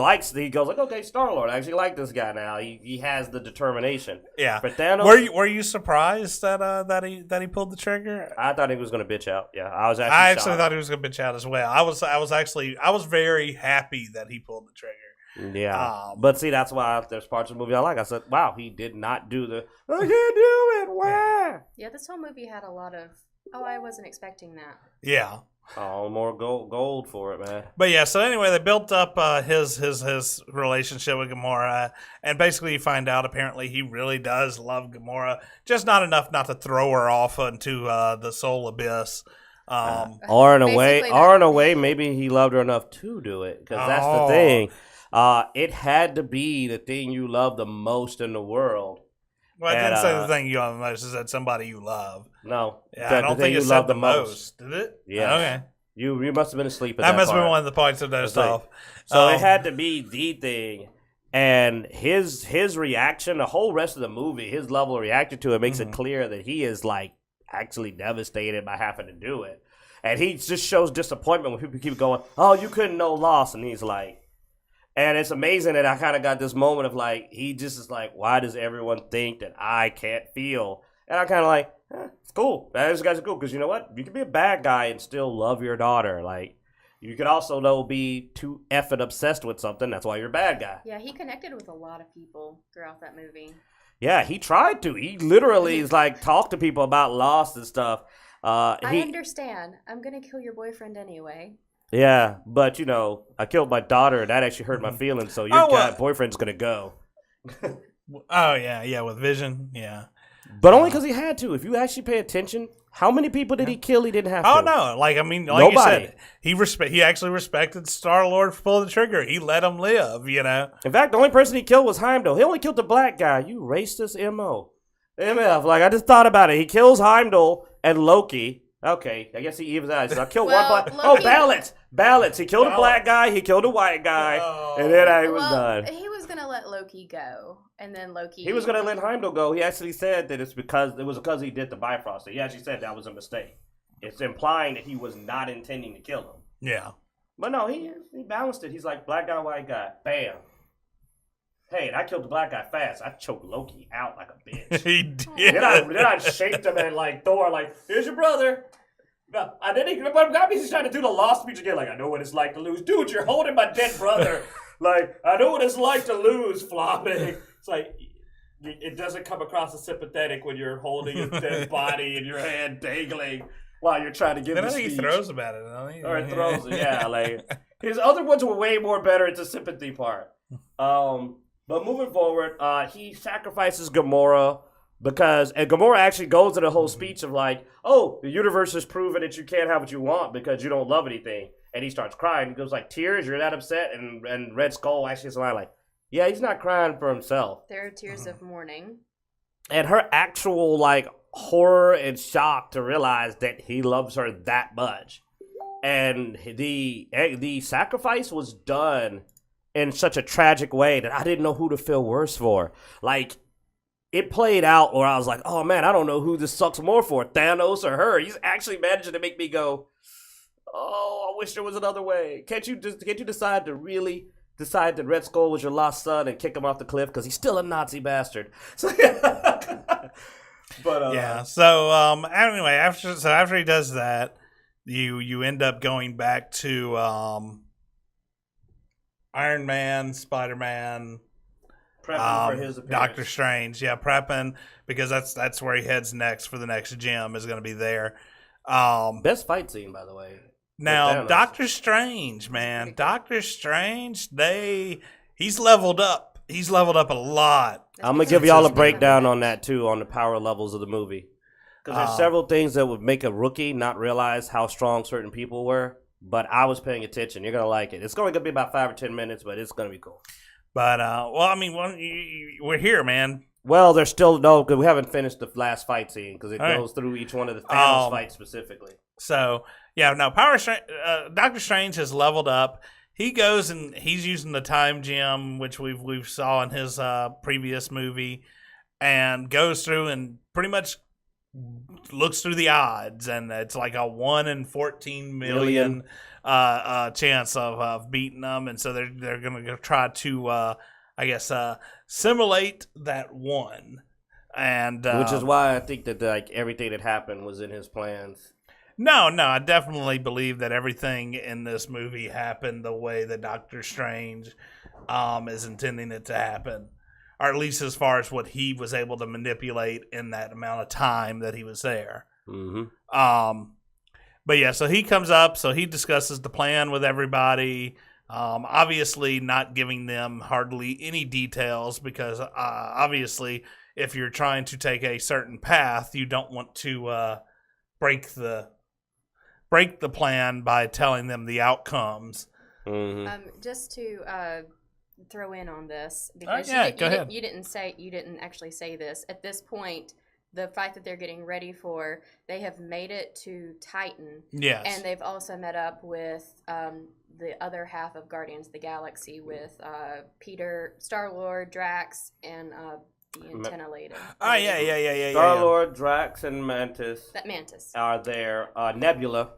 goes like, okay, Star-Lord, I actually like this guy now. He has the determination. Yeah. But Thanos, Were you surprised that he pulled the trigger? I thought he was going to bitch out. Yeah, I was actually I actually shocked. thought he was going to bitch out as well. I was very happy that he pulled the trigger. Yeah. But see, that's why there's parts of the movie I like. I said, wow, he did not do the, I can't do it. Why? Yeah, this whole movie had a lot of, I wasn't expecting that. Yeah. Oh, more gold for it, man. But yeah, so anyway, they built up his relationship with Gamora, and basically you find out apparently he really does love Gamora, just not enough not to throw her off into the soul abyss. Or in a Basically, way, maybe he loved her enough to do it. Because that's the Oh. thing. It had to be the thing you love the most in the world. Well, I And, didn't say the thing you love the most. It said somebody you love. No. Yeah, the I don't thing think it you said love the most. Did it? Yeah. Okay. You must have been asleep at That that must have been part. one of the points of those That's right. stuff. So it had to be the thing. And his reaction, the whole rest of the movie, his level of reaction to it makes it clear that he is like actually devastated by having to do it. And he just shows disappointment when people keep going, "Oh, you couldn't know loss." And he's like, and it's amazing that I kind of got this moment of like, he just is like, why does everyone think that I can't feel? And I kind of like, it's cool. These guys are cool because you know what? You can be a bad guy and still love your daughter. Like, you could also though be too effing obsessed with something. That's why you're a bad guy. Yeah, he connected with a lot of people throughout that movie. Yeah, he tried to. He literally is like talk to people about loss and stuff. I understand. I'm gonna kill your boyfriend anyway. Yeah, but I killed my daughter, and that actually hurt my feelings. So your boyfriend's gonna go. Oh yeah, with Vision, yeah. But only because he had to. If you actually pay attention, how many people did he kill? He didn't have to. Oh no, like Nobody. you said, he actually respected Star-Lord for pulling the trigger. He let him live, In fact, the only person he killed was Heimdall. He only killed the black guy. You racist MO. MF, like I just thought about it. He kills Heimdall and Loki. Okay, I guess he evens out. So I killed one black. Balance. He killed a black guy. He killed a white guy, and then I was done. He was gonna let Loki go, and then Loki. He was gonna let Heimdall go. He actually said that it was because he did the Bifrost. He actually said that was a mistake. It's implying that he was not intending to kill him. Yeah. But no, he balanced it. He's like black guy, white guy. Bam. Hey, and I killed the black guy fast. I choked Loki out like a bitch. He did. Then I shaped him and like Thor, like, here's your brother. And then he's trying to do the lost speech again, like, I know what it's like to lose. Dude, you're holding my dead brother. Like, I know what it's like to lose, flopping. It's like, it doesn't come across as sympathetic when you're holding his dead body in your hand, dangling, while you're trying to give the speech. He throws about it, doesn't he? Or he throws it, yeah. Like, his other ones were way more better at the sympathy part. But moving forward, he sacrifices Gamora and Gamora actually goes to the whole speech of like, oh, the universe has proven that you can't have what you want because you don't love anything. And he starts crying. He goes like, tears? You're that upset? And Red Skull actually is like, yeah, he's not crying for himself. There are tears of mourning. And her actual like horror and shock to realize that he loves her that much. And the sacrifice was done in such a tragic way that I didn't know who to feel worse for. Like, it played out where I was like, oh man, I don't know who this sucks more for, Thanos or her. He's actually managing to make me go, oh, I wish there was another way. Can't you decide to really decide that Red Skull was your lost son and kick him off the cliff because he's still a Nazi bastard? But yeah. So anyway, after he does that, you end up going back to Iron Man, Spider-Man, prepping for his appearance. Doctor Strange, prepping because that's where he heads next for the next gym is going to be there. Best fight scene, by the way. Now, Doctor Strange, man, Doctor Strange, he's leveled up. He's leveled up a lot. I'm gonna give y'all a breakdown on that too, on the power levels of the movie, because there's several things that would make a rookie not realize how strong certain people were. But I was paying attention. You're going to like it. It's going to be about 5 or 10 minutes, but it's going to be cool. But, we're here, man. Well, there's still because we haven't finished the last fight scene because it goes through each one of the Thanos fights specifically. So, Doctor Strange has leveled up. He goes and he's using the time gem, which we've saw in his previous movie, and goes through and pretty much looks through the odds, and it's like a 1 in 14 million chance of beating them, and so they're going to try to simulate that one, and which is why I think that like everything that happened was in his plans. No, I definitely believe that everything in this movie happened the way that Doctor Strange is intending it to happen. Or at least as far as what he was able to manipulate in that amount of time that he was there. Mm-hmm. But yeah, so he comes up, so he discusses the plan with everybody. Obviously not giving them hardly any details because obviously if you're trying to take a certain path, you don't want to break the plan by telling them the outcomes. Mm-hmm. Just to throw in on this because go ahead. You didn't actually say this. At this point, the fight that they're getting ready for, they have made it to Titan. Yes. And they've also met up with the other half of Guardians of the Galaxy with Peter, Star-Lord, Drax, and the antenna lady. Oh, yeah. Star-Lord, Drax, and Mantis. That Mantis. Are there. Nebula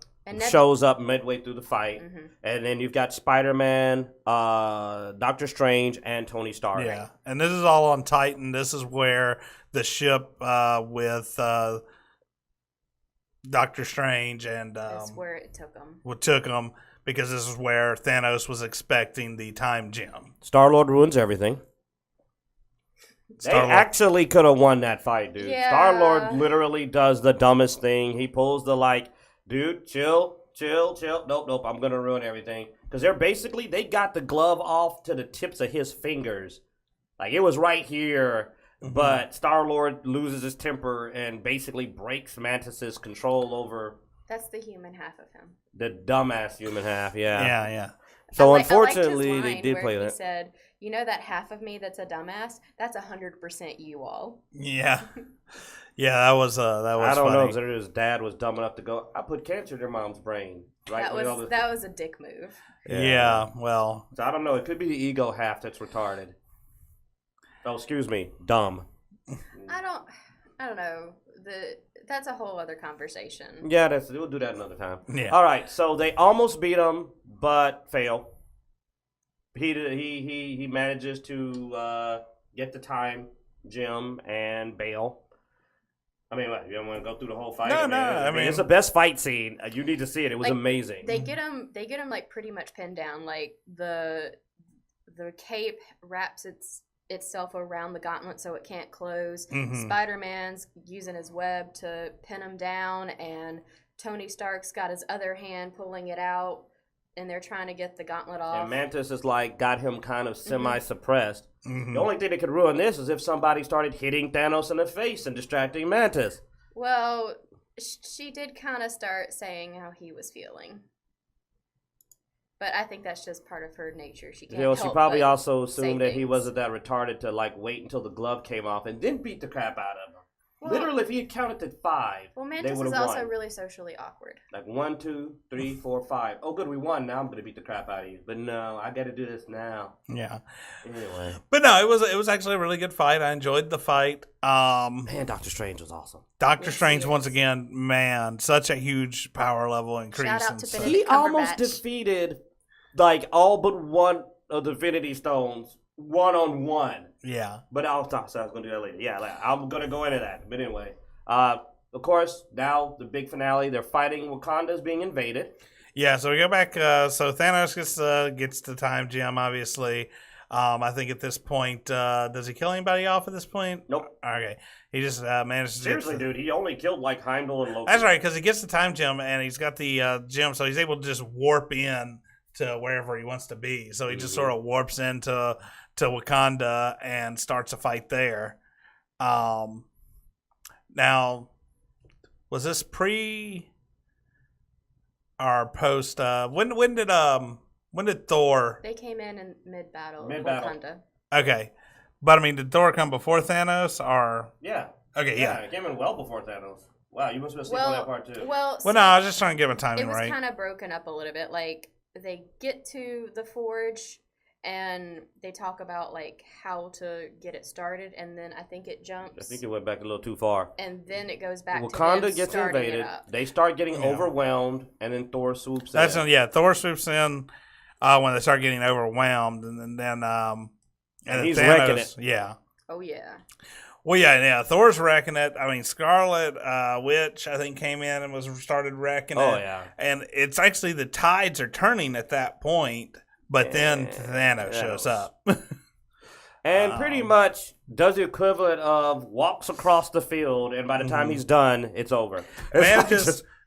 shows up midway through the fight. Mm-hmm. And then you've got Spider-Man, Doctor Strange, and Tony Stark. Yeah, and this is all on Titan. This is where the ship with Doctor Strange and... that's where it took them. Because this is where Thanos was expecting the time gem. Star-Lord ruins everything. They actually could have won that fight, dude. Yeah. Star-Lord literally does the dumbest thing. He pulls the, dude, chill. chill. Nope, I'm going to ruin everything. Because they got the glove off to the tips of his fingers. Like, it was right here, but Star-Lord loses his temper and basically breaks Mantis's control over... That's the human half of him. The dumbass human half, yeah. Yeah. So, I unfortunately, liked his they line did where play he that. said, you know that half of me that's a dumbass? That's 100% you all. Yeah. Yeah, that was I don't know, funny. because his dad was dumb enough to go, I put cancer in your mom's brain. Right? That was a dick move. Yeah, well. So, I don't know. It could be the ego half that's retarded. Oh, excuse me. Dumb. I don't know. That's a whole other conversation. Yeah, we'll do that another time. Yeah. All right, so they almost beat him, but fail. He manages to get the time gem and bail. I mean, what, you don't want to go through the whole fight? No, I mean, it's the best fight scene. You need to see it. It was amazing. They get him like pretty much pinned down. Like the cape wraps itself around the gauntlet so it can't close. Spider-Man's using his web to pin him down, and Tony Stark's got his other hand pulling it out, and they're trying to get the gauntlet off. And Mantis is got him kind of semi-suppressed. The only thing that could ruin this is if somebody started hitting Thanos in the face and distracting Mantis. Well, she did kind of start saying how he was feeling. But I think that's just part of her nature. She can't help she probably but also assumed that he things. wasn't that retarded to wait until the glove came off and then beat the crap out of him. Well, Literally, if he had counted to 5, well, they Mantis would is have also won. really socially awkward. 1, 2, 3, 4, 5. Oh, good, we won. Now I'm gonna beat the crap out of you. But no, I got to do this now. Yeah. Anyway, But no, it was actually a really good fight. I enjoyed the fight. man, Doctor Strange was awesome. Doctor Yes, Strange he once is. again, man, such a huge power level increase. Shout out and to stuff. Benedict He almost Cumberbatch. defeated all but one of the Infinity Stones one-on-one. Yeah. But I was gonna do that later. Yeah, I'm gonna go into that. But anyway, of course, now the big finale. They're fighting. Wakanda's being invaded. Yeah, so we go back. So Thanos gets the time gem, obviously. I think at this point, does he kill anybody off at this point? Nope. Okay. He just manages to Seriously, get dude, he only killed Heimdall and Loki. That's right, because he gets the time gem and he's got the gem, so he's able to just warp in to wherever he wants to be. So he just sort of warps into Wakanda and starts a fight there. Now, was this pre or post? When did Thor? They came in mid-battle. Mid-battle. Wakanda. Okay, but I mean, did Thor come before Thanos or? Yeah. Okay, yeah. It came in well before Thanos. Wow, you must have been asleep on that part too. Well, Well, no, I was just trying to get my it timing was right. kind of broken up a little bit. Like, they get to the forge and they talk about how to get it started, and then I think it jumps. I think it went back a little too far. And then it goes back to Wakanda them gets starting it invaded. up. They start getting overwhelmed, and then Thor swoops in. That's yeah. Thor swoops in when they start getting overwhelmed, and then he's Thanos, wrecking it. Yeah. Oh yeah. Well, yeah. Thor's wrecking it. I mean, Scarlet Witch, I think, came in and started wrecking it. Oh yeah. And it's actually the tides are turning at that point, but then Thanos shows up. And pretty much does the equivalent of walks across the field, and by the time he's done, it's over.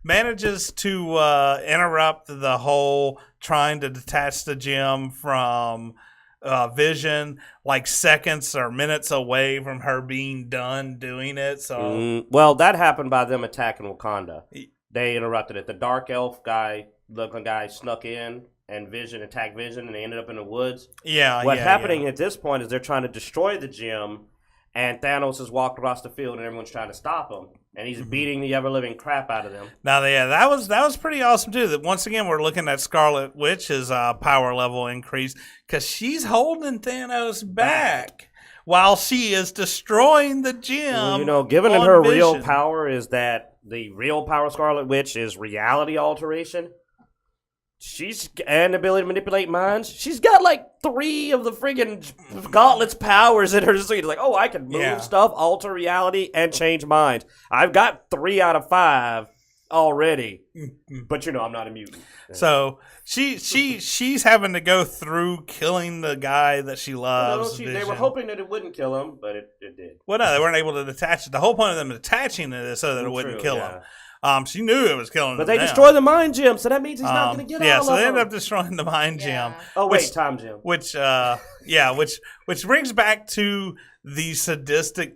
Manages to interrupt the whole trying to detach the gem from Vision, seconds or minutes away from her being done doing it. So, well, that happened by them attacking Wakanda. They interrupted it. The dark elf looking guy, snuck in, and Vision attacked Vision, and they ended up in the woods. Yeah. What's happening at this point is they're trying to destroy the gem, and Thanos has walked across the field, and everyone's trying to stop him, and he's beating the ever living crap out of them. Now, yeah, that was pretty awesome too. That once again we're looking at Scarlet Witch's power level increase because she's holding Thanos back while she is destroying the gem. Well, given on her Vision. real power is that the real power of Scarlet Witch is reality alteration. And the ability to manipulate minds. She's got 3 of the friggin' Gauntlet's powers in her suite. I can move stuff, alter reality, and change minds. I've got 3 out of 5 already. But I'm not a mutant. So she's having to go through killing the guy that she loves. They were hoping that it wouldn't kill him, but it did. Well, no, they weren't able to detach it. The whole point of them attaching it is so that it wouldn't kill him. She knew it was killing But him they now. destroy the mind gem, so that means he's not going to get Yeah, all so of they them. ended up destroying the mind gem. Yeah. Oh, wait, which- time gem. Which which brings back to the sadistic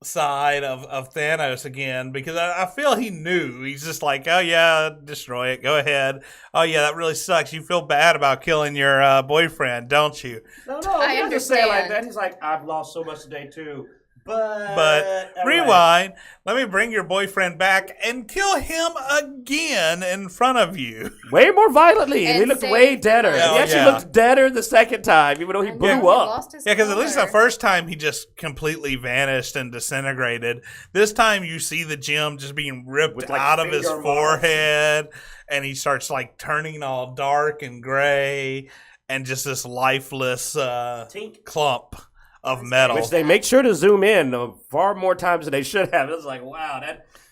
side of Thanos again, because I feel he knew. He's just like, oh yeah, destroy it, go ahead. Oh yeah, that really sucks. You feel bad about killing your boyfriend, don't you? No, I he doesn't say it like understand. that. He's like, I've lost so much today too. But rewind, let me bring your boyfriend back and kill him again in front of you. Way more violently, and he And looked saved way the deader. mind. He Oh, actually yeah. looked deader the second time, even though he I blew know, he up. lost his Yeah, because at least the color. first time he just completely vanished and disintegrated. This time you see the gem just being ripped With, like, out of his finger marks. forehead, and he starts like turning all dark and gray, and just this lifeless Tink. clump of metal. Which they make sure to zoom in far more times than they should have. It's like, wow,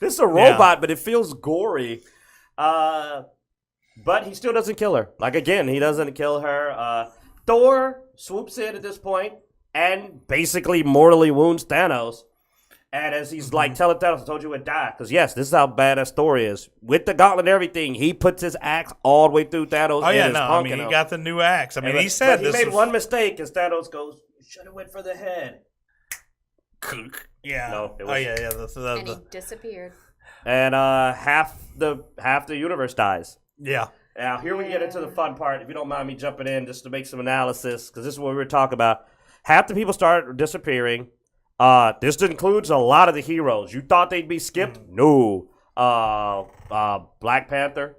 this is a robot, but it feels gory. But he still doesn't kill her. Like, again, he doesn't kill her. Thor swoops in at this point and basically mortally wounds Thanos. And as he's like telling Thanos, I told you would die. Because, yes, this is how badass Thor is. With the gauntlet and everything, he puts his axe all the way through Thanos. Oh yeah, and is no, I mean punking he him. got the new axe. I mean But- he said but this he made was one mistake, as Thanos goes, should have went for the head. yeah. No, it Oh was- yeah, yeah. And he disappeared. And half the universe dies. Yeah. Now, here we get into the fun part. If you don't mind me jumping in just to make some analysis, because this is what we were talking about. Half the people start disappearing. This includes a lot of the heroes. You thought they'd be skipped? No. Black Panther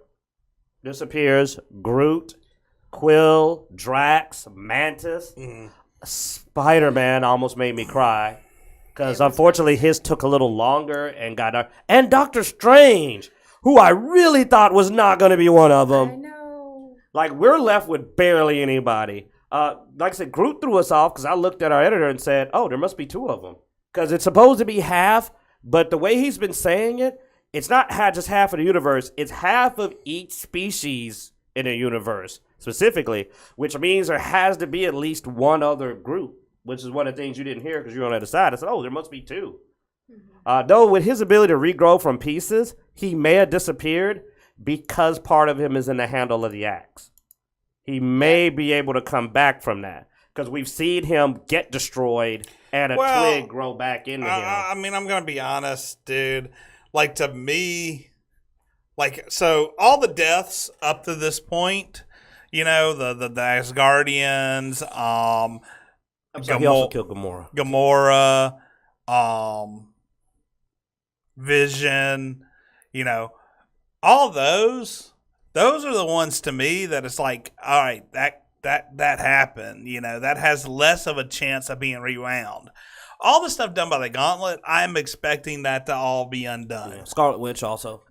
disappears. Groot, Quill, Drax, Mantis. Spider-Man almost made me cry. Because unfortunately his took a little longer and got... And Doctor Strange, who I really thought was not going to be one of them. I know. Like, we're left with barely anybody. Like I said, Groot threw us off because I looked at our editor and said, oh, there must be two of them. Because it's supposed to be half, but the way he's been saying it, it's not just half of the universe. It's half of each species in a universe, specifically, which means there has to be at least one other group, which is one of the things you didn't hear because you were on the other side. I said, oh, there must be two. Though with his ability to regrow from pieces, he may have disappeared because part of him is in the handle of the axe. He may be able to come back from that because we've seen him get destroyed and a twig grow back into him. I mean, I'm gonna be honest, dude. Like, to me, like, so all the deaths up to this point, you know, the Asgardians, He also killed Gamora. Gamora, Vision, you know, all those are the ones to me that it's like, all right, that happened, you know, that has less of a chance of being rewound. All the stuff done by the Gauntlet, I'm expecting that to all be undone. Yeah. Scarlet Witch also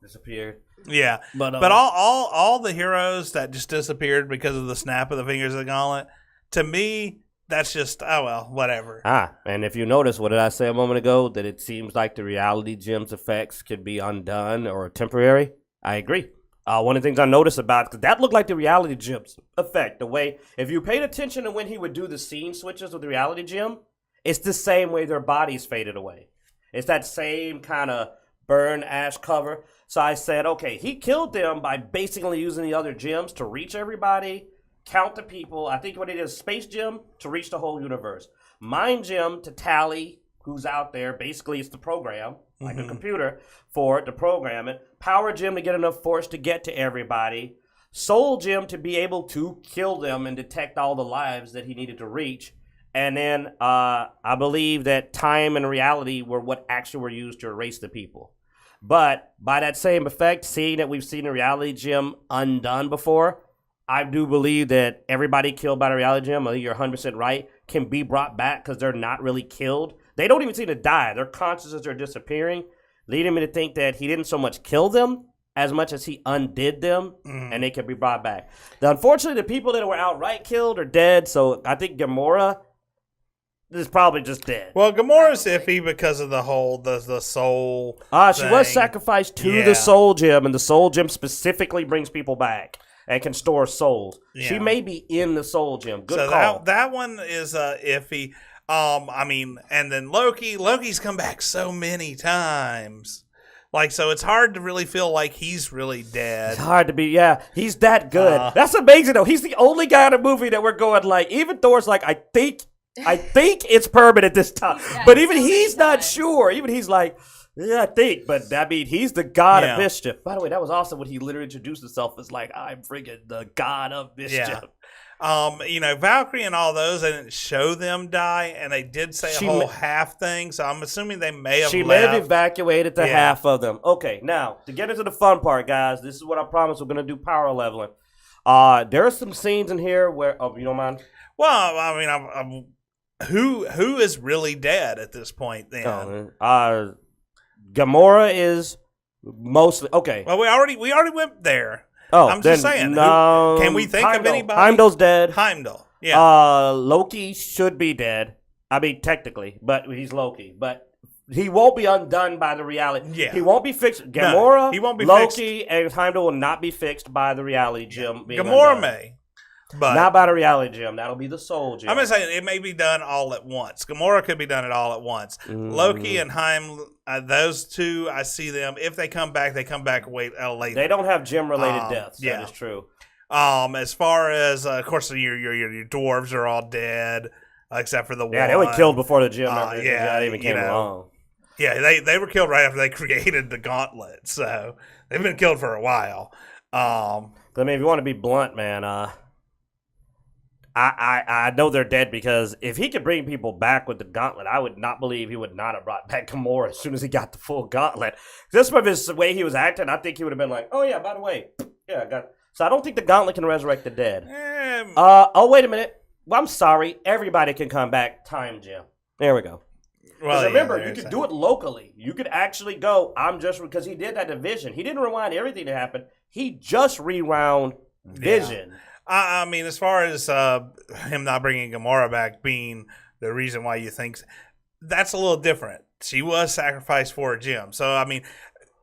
disappeared. Yeah, But all the heroes that just disappeared because of the snap of the fingers of the Gauntlet, to me, that's just, oh well, whatever. And if you notice, what did I say a moment ago? That it seems like the reality gem's effects could be undone or temporary. I agree. One of the things I noticed about, because that looked like the reality gem's effect. The way, if you paid attention to when he would do the scene switches with the reality gem, it's the same way their bodies faded away. It's that same kind of burn ash cover. So I said, okay, he killed them by basically using the other gems to reach everybody, count the people. I think what it is, Space Gem to reach the whole universe. Mind Gem to tally who's out there. Basically, it's the program, like a computer, for it to program it. Power Gem to get enough force to get to everybody. Soul Gem to be able to kill them and detect all the lives that he needed to reach. And then I believe that time and reality were what actually were used to erase the people. But by that same effect, seeing that we've seen the reality gem undone before, I do believe that everybody killed by the reality gem, I think you're 100% right, can be brought back because they're not really killed. They don't even seem to die. Their consciousness are disappearing, leading me to think that he didn't so much kill them as much as he undid them, and they can be brought back. Unfortunately, the people that were outright killed are dead, so I think Gamora is probably just dead. Well, Gamora's iffy because of the whole the soul. She was thing. sacrificed to Yeah. the Soul Gem, and the Soul Gem specifically brings people back and can store souls. She Yeah. may be in the Soul Gem. Good So call. that one is iffy. I mean, and then Loki's come back so many times. Like, so it's hard to really feel like he's really dead. It's hard to be, yeah. He's that good. That's amazing, though. He's the only guy in the movie that we're going like, even Thor's like, I think it's permanent this time. But even he's not sure. Even he's like, yeah, I think. But, I mean, he's the god of mischief. By the way, that was awesome when he literally introduced himself as like, I'm freaking the god of mischief. Yeah. Valkyrie and all those, they didn't show them die, and they did say a whole half thing, so I'm assuming they may have She left. may have evacuated the half of them. Okay, now, to get into the fun part, guys, this is what I promised we're going to do power leveling. There are some scenes in here where, you don't mind? Well, I mean, who is really dead at this point then? Gamora is mostly, okay. Well, we already went there. Oh, I'm just saying. Can we think of anybody? Heimdall's dead. Heimdall. Yeah. Loki should be dead. I mean, technically, but he's Loki. But he won't be undone by the reality. Yeah. He won't be fixed. Gamora, he won't be Loki, fixed. And Heimdall will not be fixed by the reality gem. Gamora may. But not by the reality gem. That'll be the soul gem. I'm just saying it may be done all at once. Gamora could be done it all at once. Loki and those two, I see them. If they come back later. They don't have gem-related deaths. Yeah. That is true. As far as, of course, your dwarves are all dead, except for the one. Yeah, they were killed before the gem even came along. Yeah, they were killed right after they created the gauntlet. So they've been killed for a while. I mean, if you want to be blunt, man, I know they're dead because if he could bring people back with the gauntlet, I would not believe he would not have brought back Gamora as soon as he got the full gauntlet. Just from the way he was acting, I think he would have been like, oh yeah, by the way, yeah, I got it. So I don't think the gauntlet can resurrect the dead. Wait a minute. Well, I'm sorry. Everybody can come back. Time gem. There we go. Well, remember, you could do it locally. You could actually go, because he did that to Vision. He didn't rewind everything that happened. He just rewound Vision. Yeah. I mean, as far as him not bringing Gamora back being the reason why you think, that's a little different. She was sacrificed for a gem. So, I mean,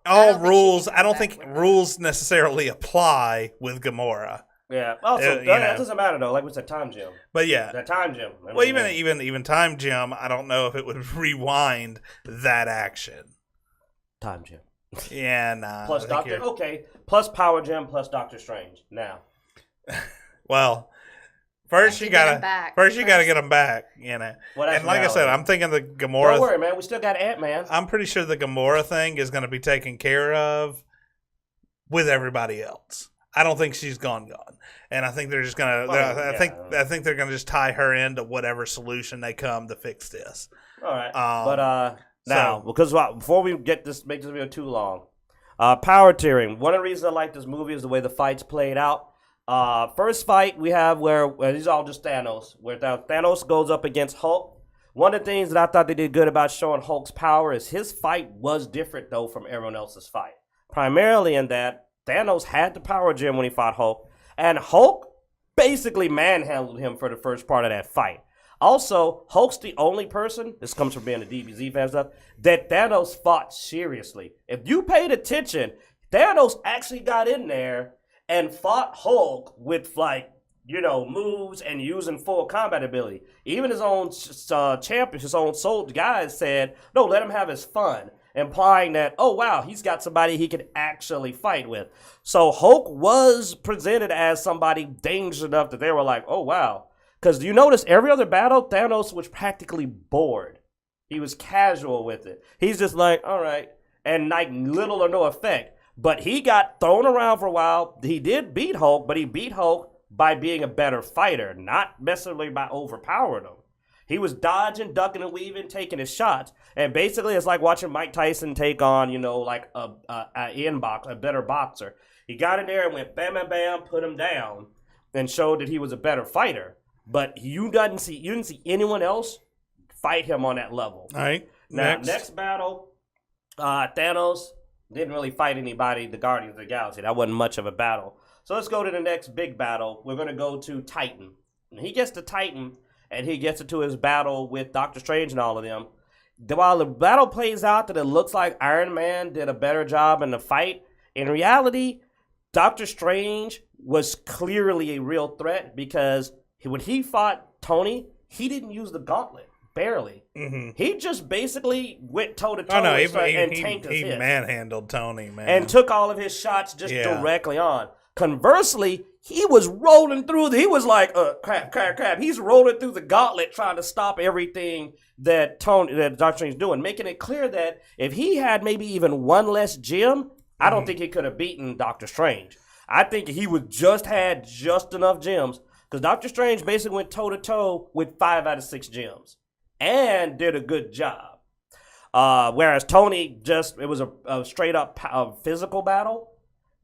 I don't think rules necessarily apply with Gamora. Yeah. Also, that doesn't matter, though. Like we said, time gem. But yeah. That time gem. Well, even time gem, I don't know if it would rewind that action. Time gem. Yeah, nah. Plus Plus power gem, plus Doctor Strange. Now. Well, first you gotta get them back, you know. And like I said, I'm thinking the Gamora. Don't worry, man. We still got Ant-Man. I'm pretty sure the Gamora thing is going to be taken care of with everybody else. I don't think she's gone, and I think they're just gonna. I think they're gonna just tie her into whatever solution they come to fix this. All right, because before we make this video too long. Power tiering. One of the reasons I like this movie is the way the fights played out. First fight we have where these are all just Thanos. Where Thanos goes up against Hulk. One of the things that I thought they did good about showing Hulk's power is his fight was different, though, from everyone else's fight. Primarily in that Thanos had the power gem when he fought Hulk, and Hulk basically manhandled him for the first part of that fight. Also, Hulk's the only person, this comes from being a DBZ fan stuff, that Thanos fought seriously. If you paid attention, Thanos actually got in there and fought Hulk with, moves and using full combat ability. Even his own champion, his own soldier guys said, no, let him have his fun, implying that, oh, wow, he's got somebody he could actually fight with. So Hulk was presented as somebody dangerous enough that they were like, oh, wow. Because you notice every other battle, Thanos was practically bored. He was casual with it. He's just like, all right, and little or no effect. But he got thrown around for a while. He did beat Hulk, but he beat Hulk by being a better fighter, not necessarily by overpowering him. He was dodging, ducking, and weaving, taking his shots. And basically, it's like watching Mike Tyson take on, a better boxer. He got in there and went bam, bam, bam, put him down, and showed that he was a better fighter. But you didn't see anyone else fight him on that level. All right. Now, next battle, Thanos didn't really fight anybody, the Guardians of the Galaxy. That wasn't much of a battle. So let's go to the next big battle. We're going to go to Titan. And he gets to Titan, and he gets into his battle with Doctor Strange and all of them. While the battle plays out that it looks like Iron Man did a better job in the fight, in reality, Doctor Strange was clearly a real threat because when he fought Tony, he didn't use the gauntlet. barely. Mm-hmm. He just basically went toe to toe Oh no, and tanked his he hit. manhandled Tony, man, And took all of his shots just directly on. Conversely, he was rolling through. He was like, crap. He's rolling through the gauntlet trying to stop everything that Doctor Strange doing, making it clear that if he had maybe even one less gem, I don't think he could have beaten Doctor Strange. I think he would had just enough gems because Doctor Strange basically went toe to toe with 5 out of 6 gems and did a good job. Whereas Tony it was a straight up physical battle.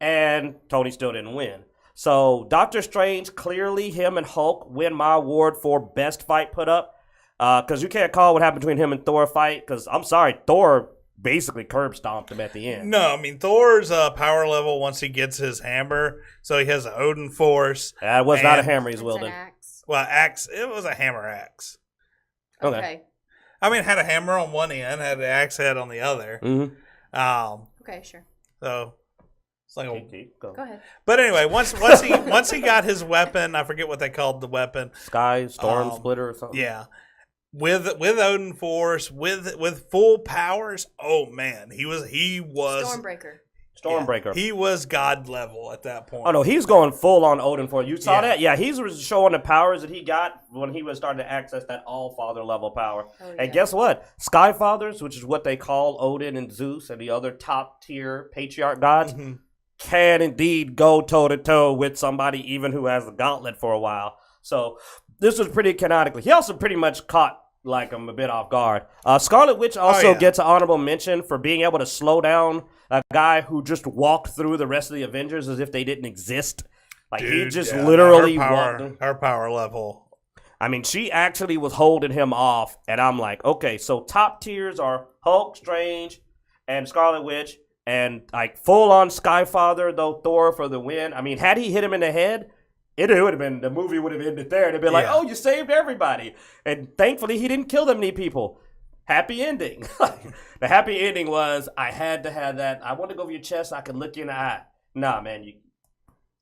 And Tony still didn't win. So Doctor Strange, clearly him and Hulk win my award for best fight put up. Because you can't call what happened between him and Thor fight. Because I'm sorry, Thor basically curb stomped him at the end. No, I mean, Thor's power level once he gets his hammer. So he has Odin Force. That was not a hammer he's wielding. Axe. Well, axe. It was a hammer axe. Okay. I mean, it had a hammer on one end, had an axe head on the other. Mm-hmm. Okay, sure. So it's like Go ahead. But anyway, once he got his weapon, I forget what they called the weapon. Sky Storm Splitter or something. Yeah. With Odin Force, with full powers, oh man, he was Stormbreaker. Yeah, he was god level at that point. Oh no, he's going full on Odin Force. You saw that? Yeah, he's showing the powers that he got when he was starting to access that All Father level power. Oh, yeah. And guess what? Sky Fathers, which is what they call Odin and Zeus and the other top tier patriarch gods, can indeed go toe to toe with somebody even who has the gauntlet for a while. So this was pretty canonically. He also pretty much caught him a bit off guard. Scarlet Witch also gets an honorable mention for being able to slow down a guy who just walked through the rest of the Avengers as if they didn't exist. He just literally walked. Her power level. I mean, she actually was holding him off, and I'm like, okay, so top tiers are Hulk, Strange, and Scarlet Witch, and full on Skyfather, though Thor for the win. I mean, had he hit him in the head, it would have been, the movie would have ended there. They'd be like, oh, you saved everybody. And thankfully, he didn't kill that many people. Happy ending. The happy ending was, I had to have that. I want to go over your chest so I can look you in the eye. Nah, man.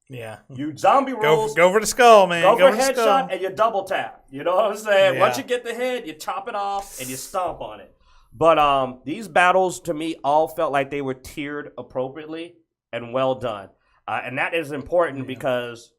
You zombie rules. Go for the skull, man. Go for a headshot and you double tap. You know what I'm saying? Yeah. Once you get the head, you chop it off and you stomp on it. But these battles, to me, all felt like they were tiered appropriately and well done. And that is important because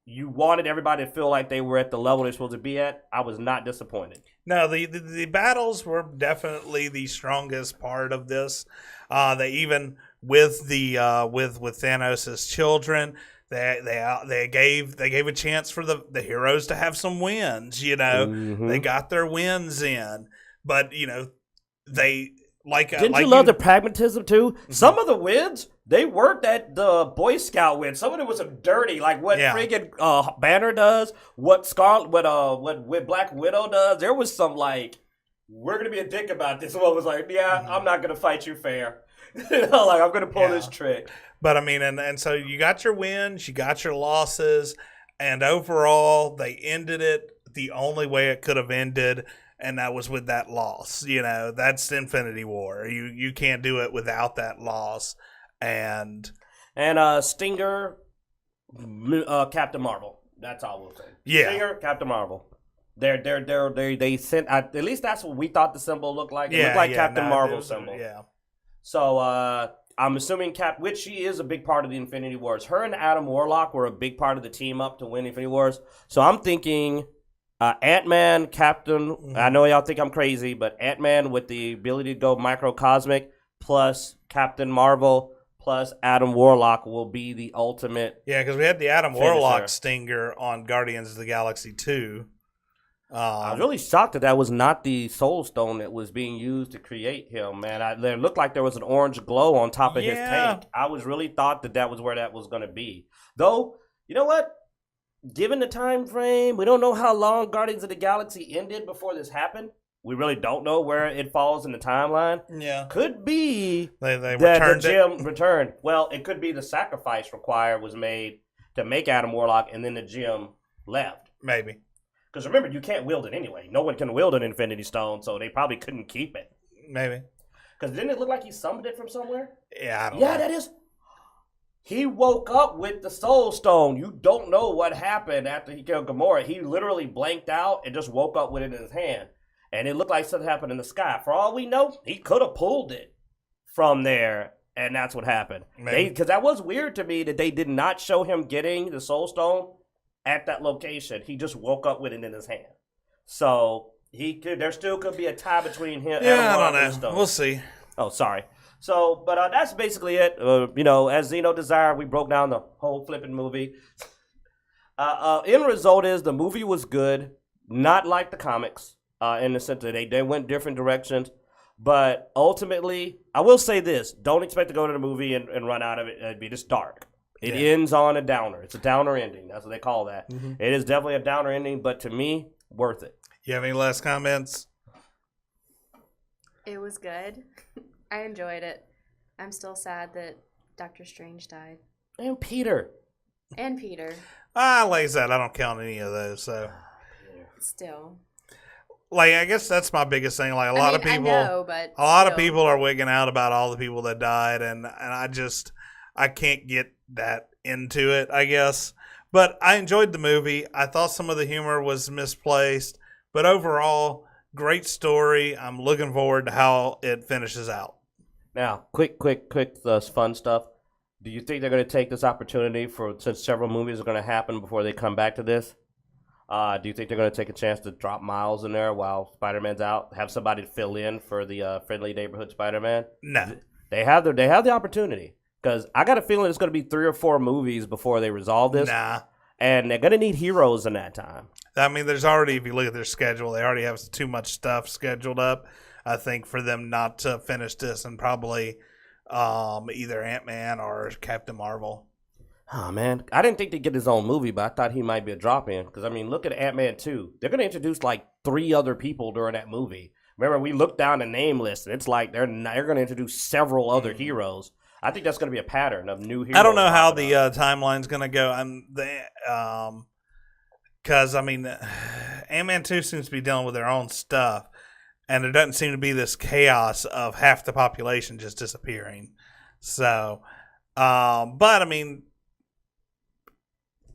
you wanted everybody to feel like they were at the level they're supposed to be at. I was not disappointed. No, the battles were definitely the strongest part of this. They even with Thanos' children, they gave a chance for the heroes to have some wins. They got their wins in, but they Didn't you love the pragmatism too? Mm-hmm. Some of the wins, they weren't at the Boy Scout win. Some of it was some dirty, like what friggin' Banner does, what Black Widow does. There was some we're gonna be a dick about this. One was like, I'm not gonna fight you fair. I'm gonna pull this trick. But I mean, and so you got your wins, you got your losses, and overall they ended it the only way it could have ended. And that was with that loss. That's Infinity War. You can't do it without that loss. And Stinger, Captain Marvel. That's all we'll say. Yeah. Stinger, Captain Marvel. They sent. At least that's what we thought the symbol looked like. It looked like Captain Marvel symbol. Yeah. So I'm assuming which she is a big part of the Infinity Wars. Her and Adam Warlock were a big part of the team up to win Infinity Wars. So I'm thinking. Ant-Man, Captain, I know y'all think I'm crazy, but Ant-Man with the ability to go microcosmic plus Captain Marvel plus Adam Warlock will be the ultimate. Yeah, because we had the Adam Warlock Stinger on Guardians of the Galaxy 2. I was really shocked that was not the Soul Stone that was being used to create him, man. It looked like there was an orange glow on top of his tank. I was really thought that was where that was going to be. Though, you know what? Given the time frame, we don't know how long Guardians of the Galaxy ended before this happened. We really don't know where it falls in the timeline. Yeah. Could be they the gem returned. Well, it could be the sacrifice required was made to make Adam Warlock, and then the gem left. Maybe. Because remember, you can't wield it anyway. No one can wield an Infinity Stone, so they probably couldn't keep it. Maybe. Because didn't it look like he summoned it from somewhere? Yeah, I don't know. Yeah, that is... He woke up with the Soul Stone. You don't know what happened after he killed Gamora. He literally blanked out and just woke up with it in his hand. and it looked like something happened in the sky. For all we know, he could have pulled it from there, and that's what happened. Because that was weird to me that they did not show him getting the Soul Stone at that location. He just woke up with it in his hand. So there still could be a tie between him and I don't know. We'll see. Oh, sorry. So, but that's basically it. As Zeno desired, we broke down the whole flipping movie. End result is the movie was good, not like the comics, in the sense that they went different directions. But ultimately, I will say this: don't expect to go to the movie and run out of it. It'd be just dark. It ends on a downer. It's a downer ending. That's what they call that. Mm-hmm. It is definitely a downer ending, but to me, worth it. You have any last comments? It was good. I enjoyed it. I'm still sad that Doctor Strange died. And Peter. Like I said, I don't count any of those. So still, I guess that's my biggest thing. Like a lot of people are wigging out about all the people that died, and I can't get that into it, I guess. But I enjoyed the movie. I thought some of the humor was misplaced, but overall, great story. I'm looking forward to how it finishes out. Now, quick, fun stuff. Do you think they're going to take this opportunity since several movies are going to happen before they come back to this? Do you think they're going to take a chance to drop Miles in there while Spider-Man's out? Have somebody fill in for the Friendly Neighborhood Spider-Man? No. They have the opportunity. Because I got a feeling it's going to be 3 or 4 movies before they resolve this. Nah. And they're going to need heroes in that time. I mean, there's already, if you look at their schedule, they already have too much stuff scheduled up, I think, for them not to finish this and probably either Ant-Man or Captain Marvel. Oh, man. I didn't think they'd get his own movie, but I thought he might be a drop-in. Because, I mean, look at Ant-Man 2. They're going to introduce, 3 other people during that movie. Remember, we looked down the name list, and it's like they're going to introduce several other heroes. I think that's going to be a pattern of new heroes. I don't know how the timeline's going to go. Because, Ant-Man 2 seems to be dealing with their own stuff. And there doesn't seem to be this chaos of half the population just disappearing. So,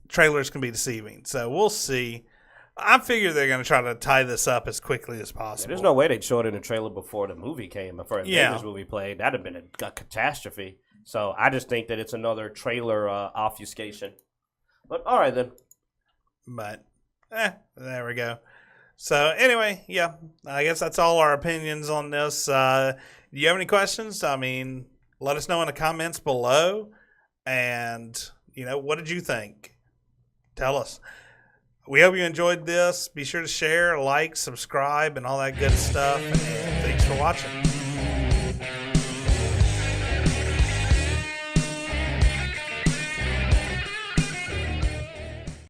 trailers can be deceiving. So, we'll see. I figure they're going to try to tie this up as quickly as possible. There's no way they'd show it in the trailer before the movie came, before the Avengers movie played. That'd have been a catastrophe. So I just think that it's another trailer obfuscation. But all right then. But there we go. So anyway, I guess that's all our opinions on this. Do you have any questions? Let us know in the comments below. And what did you think? Tell us. We hope you enjoyed this. Be sure to share, like, subscribe, and all that good stuff. And thanks for watching.